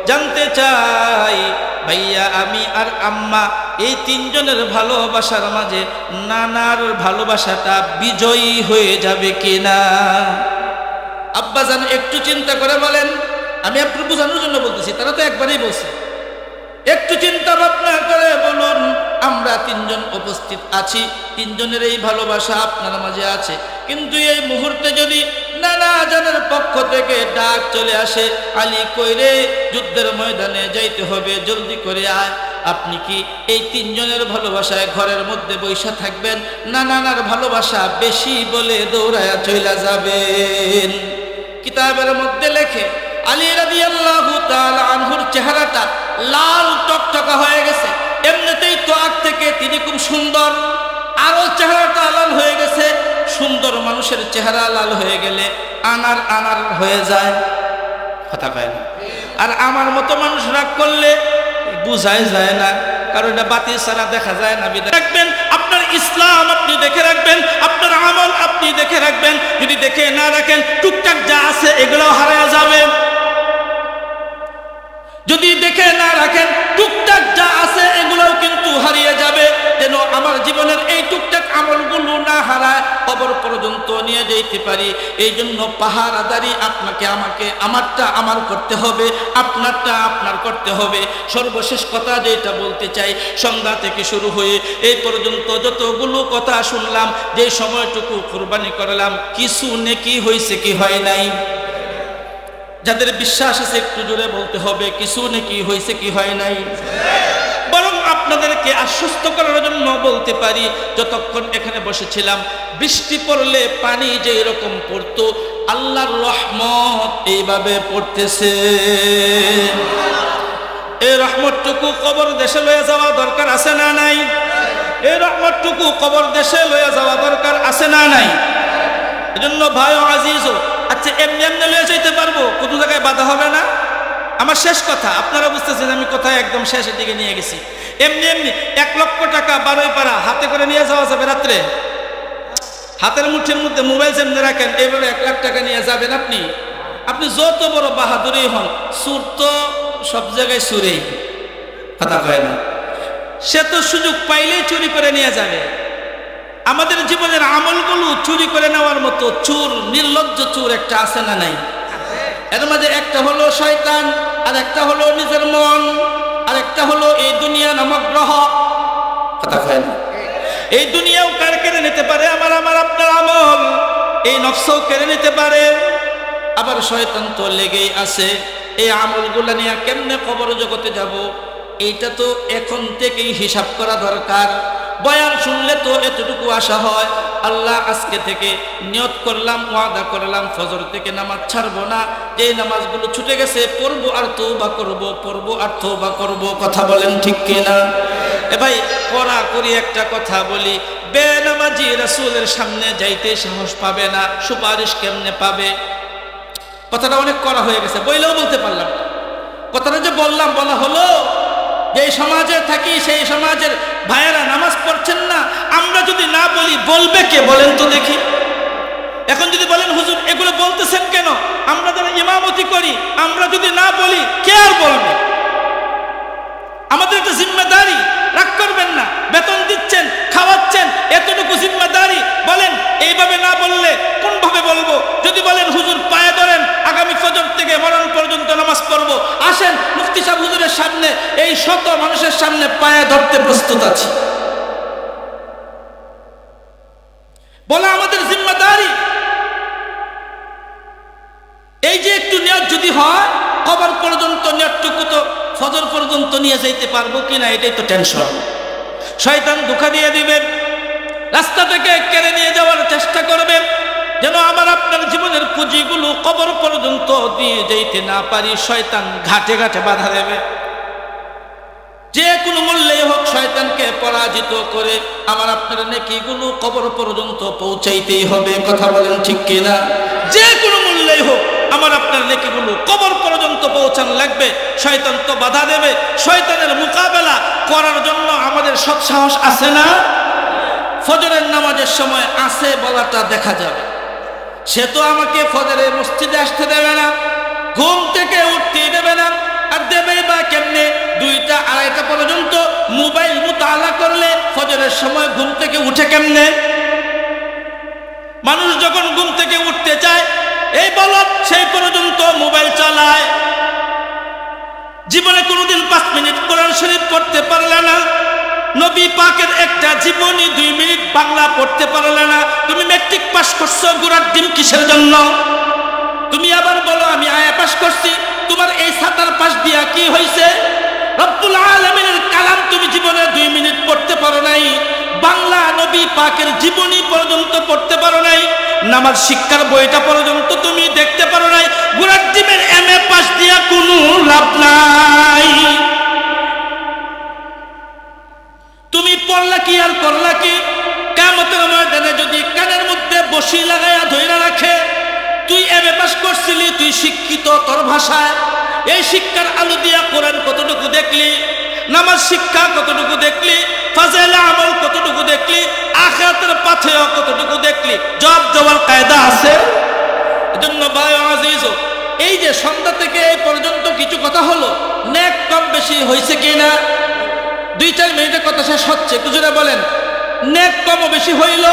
জানতে চাই ভাইয়া আমি আর আম্মা এই তিনজনের ভালোবাসার মাঝে নানার ভালোবাসাটা বিজয়ী হয়ে যাবে কিনা? আব্বাজান একটু চিন্তা করে বলেন, আমি আপনার বোঝানোর জন্য বলতেছি, তারা তো একবারই বলছে, একটু চিন্তা ভাবনা করে বলুন, আমরা তিনজন উপস্থিত আছি, তিনজনের এই ভালোবাসা আপনার মাঝে আছে, কিন্তু এই মুহূর্তে যদি নানা জানের পক্ষ থেকে ডাক চলে আসে, আলী কইরে যুদ্ধের ময়দানে যাইতে হবে, জলদি করে আয়, আপনি কি এই তিনজনের ভালোবাসায় ঘরের মধ্যে বৈশা থাকবেন, না নানার ভালোবাসা বেশি বলে দৌড়ায়া চইলা যাবেন? কিতাবের মধ্যে লেখে আলী রাদিয়াল্লাহু তাআলা আনহুর চেহারাটা লাল টকটকা হয়ে গেছে, এমনিতেই তো আগ থেকে তিনি খুব সুন্দর, আরো চেহারাটা লাল হয়ে গেছে। সুন্দর মানুষের চেহারা লাল হয়ে গেলে আনার আনার হয়ে যায়, কথা কয় না? আর আমার মতো মানুষ রাগ করলে বুঝাই যায় না, কারণ এটা বাতি ছাড়া দেখা যায় না। রাখবেন আপনার ইসলাম, আপনি দেখে রাখবেন আপনার আমল, আপনি দেখে রাখবেন। যদি দেখে না রাখেন টুকটাক যা আছে এগুলোও হারিয়ে যাবে। যদি দেখে না রাখেন টুকটাক যা আছে এগুলোও কিন্তু হারিয়ে যাবে। যেন আমার জীবনের এই টুকটাক আমলগুলো না হারায়, কবর পর্যন্ত নিয়ে যেতে পারি। এই জন্য পাহারাদারি আপনাকে আমাকে, আমারটা আমার করতে হবে, আপনারটা আপনার করতে হবে। সর্বশেষ কথা যেটা বলতে চাই, সন্ধ্যা থেকে শুরু হয়ে এই পর্যন্ত যতগুলো কথা শুনলাম, যে সময়টুকু কুরবানি করলাম, কিছু নেকি হয়েছে কি হয় নাই? যাদের বিশ্বাস আছে একটু জোরে বলতে হবে, কিছু নাকি হয়েছে কি হয় নাই? বরং আপনাদেরকে আশ্বস্ত করার জন্য বলতে পারি, যতক্ষণ এখানে বসেছিলাম বৃষ্টি পড়লে পানি যে এরকম পড়তো, আল্লাহর রহমত এইভাবে পড়তেছে। এই রহমতটুকু কবর দেশে লয়ে যাওয়া দরকার আছে না নাই? এই রহমতটুকু কবর দেশে লয়ে যাওয়া দরকার আছে না নাই? এজন্য ভাই আজিজ, আচ্ছা এমনি এমনি লয়ে যেতে পারবো, কোন জায়গায় বাধা হবে না? আমার শেষ কথা, আপনারা বুঝতেছেন আমি কোথায় একদম শেষের দিকে নিয়ে গেছি। এমনি এমনি 1 লক্ষ টাকা 12 পারা হাতে করে নিয়ে যাওয়া যাবে? রাত্রে হাতের মুঠের মধ্যে মোবাইল যেমনি রাখেন, এইভাবে 1 লাখ টাকা নিয়ে যাবেন আপনি? আপনি যত বড় বাহাদুরই হন, সুর তো সব জায়গায় সুরেই, কথা কয় না? সে তো সুযোগ পাইলেই চুরি করে নিয়ে যাবে। আমাদের জীবনের আমলগুলো চুরি করে নেওয়ার মতো চোর, নির্লজ্জ চোর একটা আছে না নাই? এর মাঝে একটা হলো শয়তান, আর একটা হলো নিজের মন, আর একটা হলো এই দুনিয়া নামক গ্রহ, কথা কয় না? এই দুনিয়াও কার কেড়ে নিতে পারে? আমার আপনার আমল। এই নফসও কেড়ে নিতে পারে। আবার শয়তান তো লেগেই আছে। এই আমলগুলা নিয়ে কেমনে কবর জগতে যাব, এইটা তো এখন থেকেই হিসাব করা দরকার। বয়ান শুনলে তো এতটুকু আশা হয়, আল্লাহ আজকে থেকে নিয়ত করলাম, ওয়াদা করলাম, ফজর থেকে নামাজ ছাড়বো না। যে নামাজগুলো ছুটে গেছে পড়বো আর তওবা করব, পড়বো আর তওবা করব। কথা বলেন ঠিক কিনা? এ ভাই করা করি একটা কথা বলি, বেনামাজি রাসূলের সামনে যাইতে সাহস পাবে না, সুপারিশ কেমনে পাবে? কথাটা অনেক করা হয়ে গেছে, বইলেও বলতে পারলাম না। কথাটা যে বললাম, বলা হলো যে সমাজে থাকি, সেই সমাজের ভাইয়েরা নামাজ পড়ছেন না, আমরা যদি না বলি বলবে কে বলেন তো দেখি? এখন যদি বলেন হুজুর এগুলো বলতেছেন কেন, আমরা যারা ইমামতি করি আমরা যদি না বলি কে আর বলবে? আমাদের একটা জিম্মেদারি, রাগ করবেন না, বেতন দিচ্ছেন, খাওয়াচ্ছেন, এতটুকু জিম্মেদারি। বলেন এইভাবে না বললে কোন ভাবে বলবো? যদি বলেন হুজুর পায়ে ধরেন, আগামী ফজর থেকে মরণ পর্যন্ত নামাজ পড়বো, আসেন মুফতি সাহেব হুজুরের সামনে, এই শত মানুষের সামনে পায়ে ধরতে প্রস্তুত আছি। বলা আমাদের জিম্মেদারি। যদি হয় কবর পর্যন্ত নেটটুকু তো ফজর পর্যন্ত নিয়ে যাইতে পারবো কিনা এটাই তো টেনশন। শয়তান ধোঁকা দিয়ে দিবে, রাস্তা থেকে কেড়ে নিয়ে যাওয়ার চেষ্টা করবে, যেন আমার আপনার জীবনের পুঁজিগুলো কবর পর্যন্ত দিয়ে যাইতে না পারি। শয়তান ঘাটে ঘাটে বাধা দেবে, যে কোনো মূল্যেই হোক শয়তানকে পরাজিত করে আমার আপনার নেকিগুলো কবর পর্যন্ত পৌঁছাইতেই হবে। কথা বলেন ঠিক কিনা? যে কোনো মূল্যেই হোক আমার আপনার নেকিগুলো কবর পর্যন্ত পৌঁছান লাগবে। শয়তান তো বাধা দেবে, শয়তানের মোকাবেলা করার জন্য আমাদের সৎসাহস আছে না? ফজরের নামাজের সময় আছে বলাটা দেখা যাবে, সে তো আমাকে ফজরের মসজিদে আসতে দেবে না, ঘুম থেকে উঠতেই দেবে না। আর দেবেই বা কেমনে? 2টা 2:30 পর্যন্ত মোবাইল মুতালা করলে ফজরের সময় ঘুম থেকে উঠে কেমনে? মানুষ যখন ঘুম থেকে উঠতে চায় এই বলদ সেই পর্যন্ত মোবাইল চালায়, জীবনে কোনোদিন 5 মিনিট কোরআন শরীফ পড়তে পারলে না, নবী পাকের একটা জীবনী 2 মিনিট বাংলা পড়তে পারলে না। তুমি ম্যাট্রিক পাস করছো গোড়ার ডিম কিসের জন্য? তুমি আবার বলো আমি আয়া পাস করছি, তোমার এই ছাতার পাশ দিয়া কি হয়েছে? রব্বুল আলামিনের কালাম তুমি জীবনে 2 মিনিট পড়তে পারো নাই, বাংলা নবী পাকের জীবনী পর্যন্ত পড়তে পারো নাই, নামাজ শিক্ষার বইটা পর্যন্ত তুমি দেখতে পারো নাই, গোড়ার ডিমের MA পাস দিয়া কোনো লাভ নাই। তুমি পড়লা কি আর করলা কি? কিয়ামতের ময়দানে যদি কানের মধ্যে বসি লাগায়া ধইরা রাখে, তুই MA পাস করছিলি, তুই শিক্ষিত, তোর ভাষায় এই শিক্ষার আলো দিয়া কোরআন কতটুকু দেখলি, নামাজ শিক্ষা কতটুকু দেখলি, ফাজিল আমল কতটুকু দেখলি, আখিরাতের পথেও কতটুকু দেখলি? জবাব দেওয়ার কায়দা আছে? এজন্য ভাই আজিজ, এই যে সন্ধ্যা থেকে এই পর্যন্ত কিছু কথা হলো, নেক কম বেশি হয়েছে কিনা? 2-4 মিনিটের কথা শেষ হচ্ছে, কুজুরা বলেন নেক কম বেশি হইল,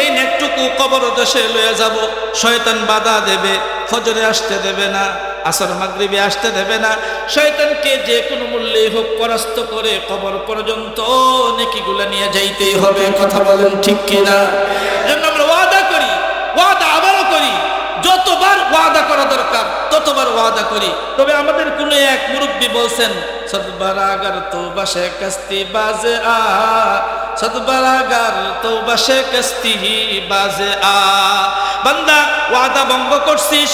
এই নেকটুকু কবর দেশে লয়ে যাব। শয়তান বাধা দেবে, ফজরে আসতে দেবে না, আসর মাগরিবে আসতে দেবে না। শয়তানকে যে কোনো মূল্যেই হোক পরাস্ত করে কবর পর্যন্ত নেকিগুলো নিয়ে যাইতেই হবে। কথা বলেন ঠিক কিনা? এজন্য আমরা ওয়াদা করি, ওয়াদা আবারও করি, যতবার ওয়াদা করা দরকার ততবার ওয়াদা করি। তবে আমাদের কোনো এক মুরব্বী বলছেন, সদবরাগার তওবা সে কস্তি বাজে আ, সদবরাগার তওবা সে কস্তি বাজে আ। বান্দা ওয়াদা ভঙ্গ করছিস,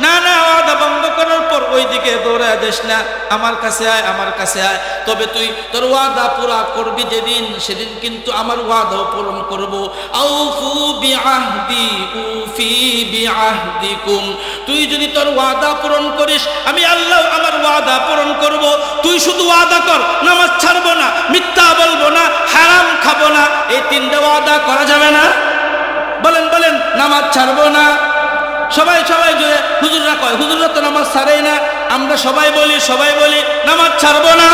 না না, ওয়াদা ভঙ্গ করার পর ওইদিকে দৌড়ায় যাস না, আমার কাছে আয়, আমার কাছে আয়। তবে তুই তোর ওয়াদা পুরা করবি যেদিন, সেদিন কিন্তু আমার ওয়াদাও পূরণ করব। আউফু বিআহদি উফি বিআহদিকুম। তুই যদি তোর ওয়াদা পূরণ করিস, আমি আল্লাহ আমার ওয়াদা পূরণ করব। তুই শুধু ওয়াদা কর, নামাজ ছাড়বো না, মিথ্যা বলবো না, হারাম খাবো না, এই 3টা ওয়াদা করা যাবে না? বলেন বলেন, নামাজ ছাড়বো না। সবাই সবাই জুড়ে হুজুররা কয়, হুজুররা তো নামাজ ছাড়েই না। আমরা সবাই বলি নামাজ ছাড়বো না,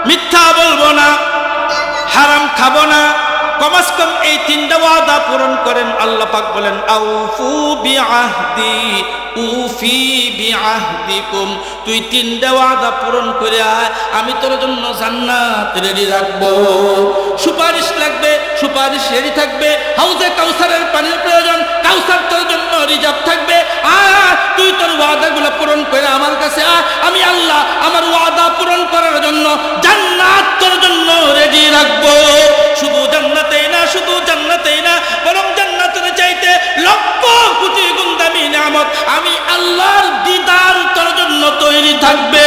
মিথ্যা বলবো না, হারাম খাবো না। কমাস কম এই 3টা ওয়াদা পূরণ করেন। আল্লাহ পাক বলেন আউফু বিআহদি উফি বিআহদিকুম। তুই 3টা ওয়াদা পূরণ করে আয়, আমি তোর জন্য জান্নাত রেডি রাখবো। সুপারিশ লাগবে, সুপারিশ রেডি থাকবে। হাউজে কাউসারের পানির প্রয়োজন, কাউসার তোর জন্য রিজার্ভ থাকবে। তুই তোর ওয়াদাগুলো পূরণ করে আমার কাছে আয়, আমি আল্লাহ আমার ওয়াদা পূরণ করার জন্য জান্নাত তোর জন্য রেডি রাখবো। শুধু জান্নাতেই না, শুধু জান্নাতেই না, বরং জান্নাতের চাইতে লক্ষ কোটি গুণ দামি নিয়ামত আমি আল্লাহর দিদার তোর জন্য তৈরি থাকবে।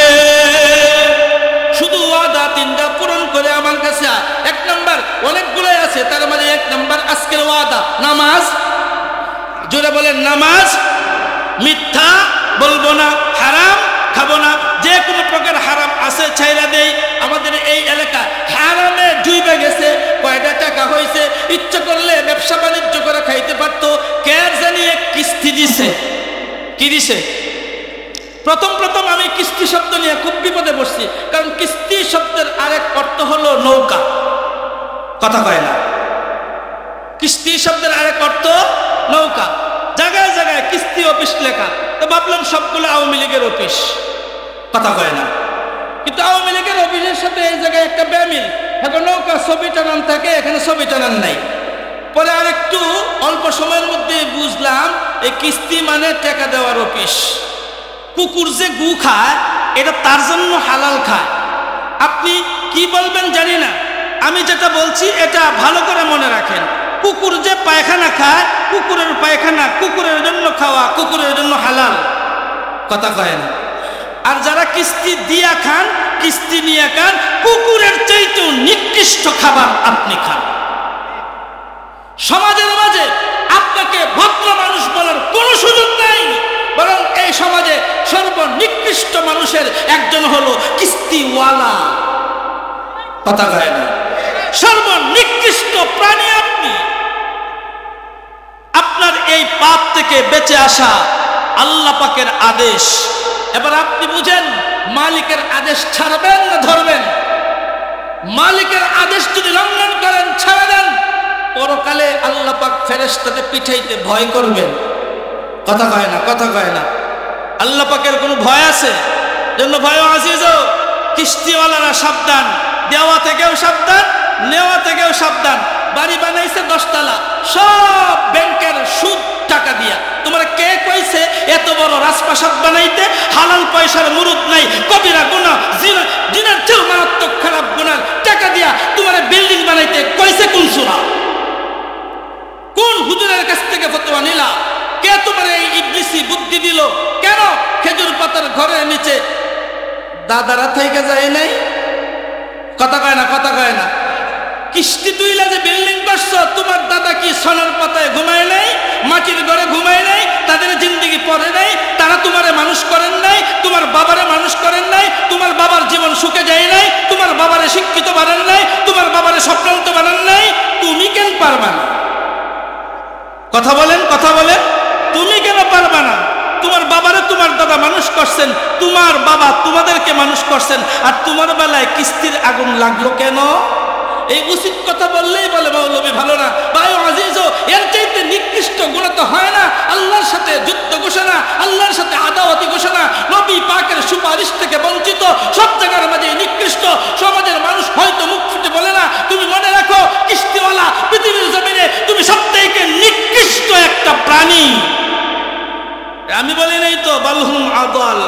শুধু ওয়াদা 3টা পূরণ করে আমার কাছে আয়। 1 নাম্বার, অনেকগুলোই আছে, তার মানে 1 নাম্বার আজকের ওয়াদা নামাজ। জোরে বলেন নামাজ, মিথ্যা বলবো না, হারাম খাবো না, যে কোনো প্রকার হারাম আছে ছাইরা দেই। আমাদের এই এলাকা হারামে ডুবে গেছে, কয়টা টাকা হয়েছে, ইচ্ছা করলে ব্যবসা বাণিজ্য করে খাইতে পারতো। কে জানি এক কিস্তি দিছে, কি দিছে? প্রথম আমি কিস্তি শব্দ নিয়ে খুব বিপদে পড়ছি, কারণ কিস্তি শব্দের আরেক অর্থ হলো নৌকা। কথা কয় না? কিস্তি শব্দের আরেক অর্থ নৌকা। জায়গায় জায়গায় কিস্তি অফিস লেখা, তো ভাবলাম সবগুলো আওয়ামী লীগের অফিস। কথা কয় না? কিন্তু আওয়ামী লীগের অফিসের সাথে এই জায়গায় একটা বেমিল। এখন নৌকা ছবি টানান থাকে, এখানে ছবি টানান নাই। পরে আর একটু অল্প সময়ের মধ্যে বুঝলাম এই কিস্তি মানে টাকা দেওয়ার অফিস। কুকুর যে গু খায় এটা তার জন্য হালাল খায়। আপনি কি বলবেন জানি না, আমি যেটা বলছি এটা ভালো করে মনে রাখেন। কুকুর যে পায়খানা খায়, কুকুরের পায়খানা কুকুরের জন্য খাওয়া, কুকুরের জন্য হালাল, কথা কয় না। আর যারা কিস্তি দিয়া খান, কিস্তি নিয়ে খান, কুকুরের চাইতেও নিকৃষ্ট খাবার আপনি খান। সমাজের মাঝে আপনাকে ভদ্র মানুষ বলার কোনো সুযোগ নাই, বরং এই সমাজে সর্বনিকৃষ্ট মানুষের একজন হলো কিস্তিওয়ালা, কথা কয় না। সর্বনিকৃষ্ট প্রাণী আপনি। আপনার এই পাপ থেকে বেঁচে আসা আল্লাহ পাকের আদেশ। এবার আপনি বুঝেন, মালিকের আদেশ ছাড়বেন না ধরবেন? মালিকের আদেশ যদি লঙ্ঘন করেন, ছাড়া দেন, পরকালে আল্লাহ পাক ফেরেশতাকে পিঠাইতে ভয় করবেন, কথা কয় না, কথা কয় না। আল্লাহ পাকের কোনো ভয় আছে? জন্য ভয় আজিজ, কিস্তিওয়ালারা সাবধান, দেওয়া থেকেও সাবধান, নেওয়া থেকেও সাবধান। বাড়ি বানাইছে 10 তলা, সব ব্যাংকের সুদ টাকা দিয়া। তোমরা কে কইছে এত বড় রাজপ্রাসাদ বানাইতে? হালাল পয়সার মুরুদ নাই, কবিরা গুনাহ, জিনার চেয়ে মারাত্মক খারাপ গুনাহ টাকা দিয়া তোমার বিল্ডিং বানাইতে কইছে কোন সূরা? কোন হুজুরের কাছ থেকে ফতোয়া নিলা? কে তোমার এই ইবলিসি বুদ্ধি দিল? কেন খেজুর পাতার ঘরের নিচে দাদারা থেকে যায় নাই? কথা কয় না, কথা কয় না। কিস্তি তুইলা যে বিল্ডিং করছো, তোমার দাদা কি সোনার পাতায় ঘুমায় নাই, মাটির ঘরে ঘুমায় নাই? তাদের জিন্দেগি পড়ে নাই? তারা তোমারে মানুষ করেন নাই? তোমার বাবারে মানুষ করেন নাই? তোমার বাবার জীবন সুখে যায় নাই? তোমার বাবারে শিক্ষিত বানান নাই? তোমার বাবারে স্বপ্নান্ত বানান নাই? তুমি কেন পারবা না? কথা বলেন, কথা বলেন। তুমি কেন পারবা না? তোমার বাবারে তোমার দাদা মানুষ করছেন, তোমার বাবা তোমাদেরকে মানুষ করছেন, আর তোমার বেলায় কিস্তির আগুন লাগলো কেন? এই উচিত কথা বললেই বলে মৌলবী ভালো না। ভাই আজিজ, এর চাইতে নিকৃষ্ট গুনাহ তো হয় না। আল্লাহর সাথে যুদ্ধ ঘোষণা, আল্লাহর সাথে আদাওয়াতি ঘোষণা, নবী পাকের সুপারিশ থেকে বঞ্চিত, সব জায়গার মাঝে নিকৃষ্ট। সমাজের মানুষ হয়তো মুখ ফুটে বলে না। তুমি মনে রাখো, কিস্তিওয়ালা পৃথিবীর জমিনে তুমি সবথেকে নিকৃষ্ট একটা প্রাণী। আমি বলি নাই তো, বালহুম আদাল।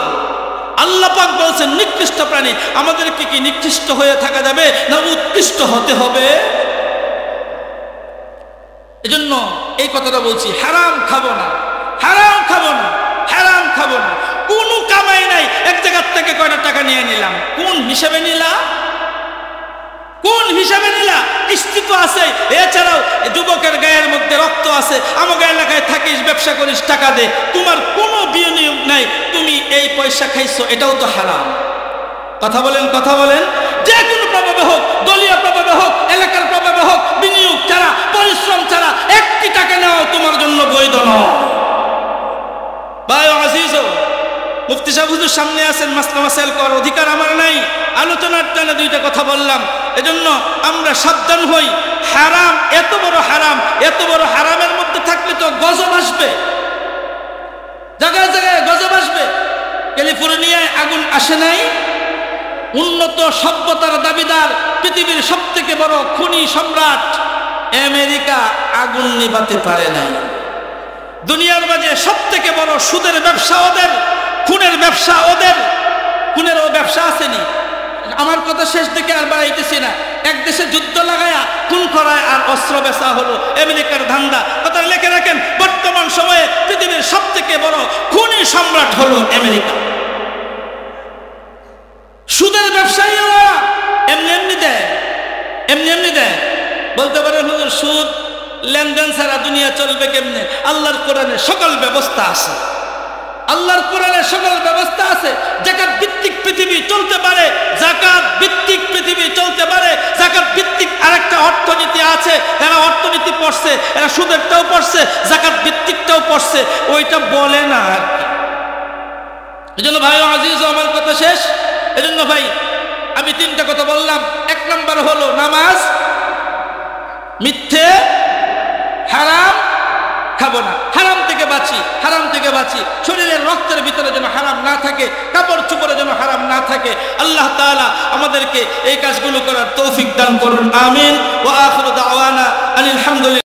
আল্লাহ পাক বলছেন নিকৃষ্ট প্রাণী। আমাদেরকে কি নিকৃষ্ট হয়ে থাকা যাবে, না উৎকৃষ্ট হতে হবে? এজন্য এই কথাটা বলছি, হারাম খাবো না, হারাম খাবো না, হারাম খাবো না। কোনো কামাই নাই, এক জায়গার থেকে কয়টা টাকা নিয়ে নিলাম, কোন হিসাবে নিলা? কোন হিসাবে নিলা? কিস্তি তো আছে, এছাড়াও যুবকের গায়ের মধ্যে রক্ত আছে, আমাকে এলাকায় থাকিস, ব্যবসা করিস, টাকা দে, তোমার কোনো বিনিয়োগ নাই, তুমি এই পয়সা খাইছো, এটাও তো হারাম। কথা বলেন, কথা বলেন। যে কোনো প্রভাবে হোক, দলীয় প্রভাবে হোক, এলাকার প্রভাবে হোক, বিনিয়োগ ছাড়া, পরিশ্রম ছাড়া একটি টাকা নেওয়া তোমার জন্য বৈধ নয়। ভাই আজিজ, মুফতি সাহেব হুজুর সামনে আছেন, মাসলা মাসাইল করার অধিকার আমার নাই। আলোচনার টানে দুইটা কথা বললাম। এজন্য আমরা সাবধান হই। হারাম, এত বড় হারাম, এত বড় হারামের মধ্যে থাকলে তো গজব আসবে, জায়গায় জায়গায় গজব আসবে। ক্যালিফোর্নিয়ায় আগুন আসে নাই? উন্নত সভ্যতার দাবিদার পৃথিবীর সব থেকে বড় খুনি সম্রাট আমেরিকা আগুন নিভাতে পারে নাই। দুনিয়ার মাঝে সব থেকে বড় সুদের ব্যবসা ওদের, খুনের ব্যবসা ওদের। খুনেরও ব্যবসা আসেনি। আমার কথা শেষ দিকে আর বাড়াইতেছি না। এক দেশে যুদ্ধ লাগায়া খুন করায় আর অস্ত্র বেচা হলো আমেরিকার ধান্দা। কথা লিখে রাখেন, বর্তমান সময়ে পৃথিবীর সব থেকে বড় খুনি সম্রাট হলো আমেরিকা। সুদের ব্যবসায়ী ওরা এমনি এমনি দেয়, এমনি এমনি দেয়। বলতে পারেন হুজুর, সুদ লেনদেন ছাড়া দুনিয়া চলবে কেমনে? আল্লাহর কোরআনে সকল ব্যবস্থা আছে, আল্লাহর কোরআনে সকল ব্যবস্থা আছে। যাকাত ভিত্তিক পৃথিবী চলতে পারে, যাকাত ভিত্তিক পৃথিবী চলতে পারে। যাকাত ভিত্তিক আরেকটা অর্থনীতি আছে, এরা অর্থনীতি পড়ছে, এরা সুদেরটাও পড়ছে, যাকাত ভিত্তিকটাও পড়ছে, ওইটা বলে না আর কি। এজন্য ভাই আজিজ, আমার কথা শেষ। এজন্য ভাই আমি তিনটা কথা বললাম। এক নম্বর হলো নামাজ, মিথ্যে, হারাম খাবো না, হারাম থেকে বাঁচি, হারাম থেকে বাঁচি। শরীরের রক্তের ভিতরে যেন হারাম না থাকে, কাপড় চোপড়ে যেন হারাম না থাকে। আল্লাহ তাআলা আমাদেরকে এই কাজগুলো করার তৌফিক দান করুন। আমিন। ওয়া আখিরু দাওয়ানা আলহামদুলিল্লাহ।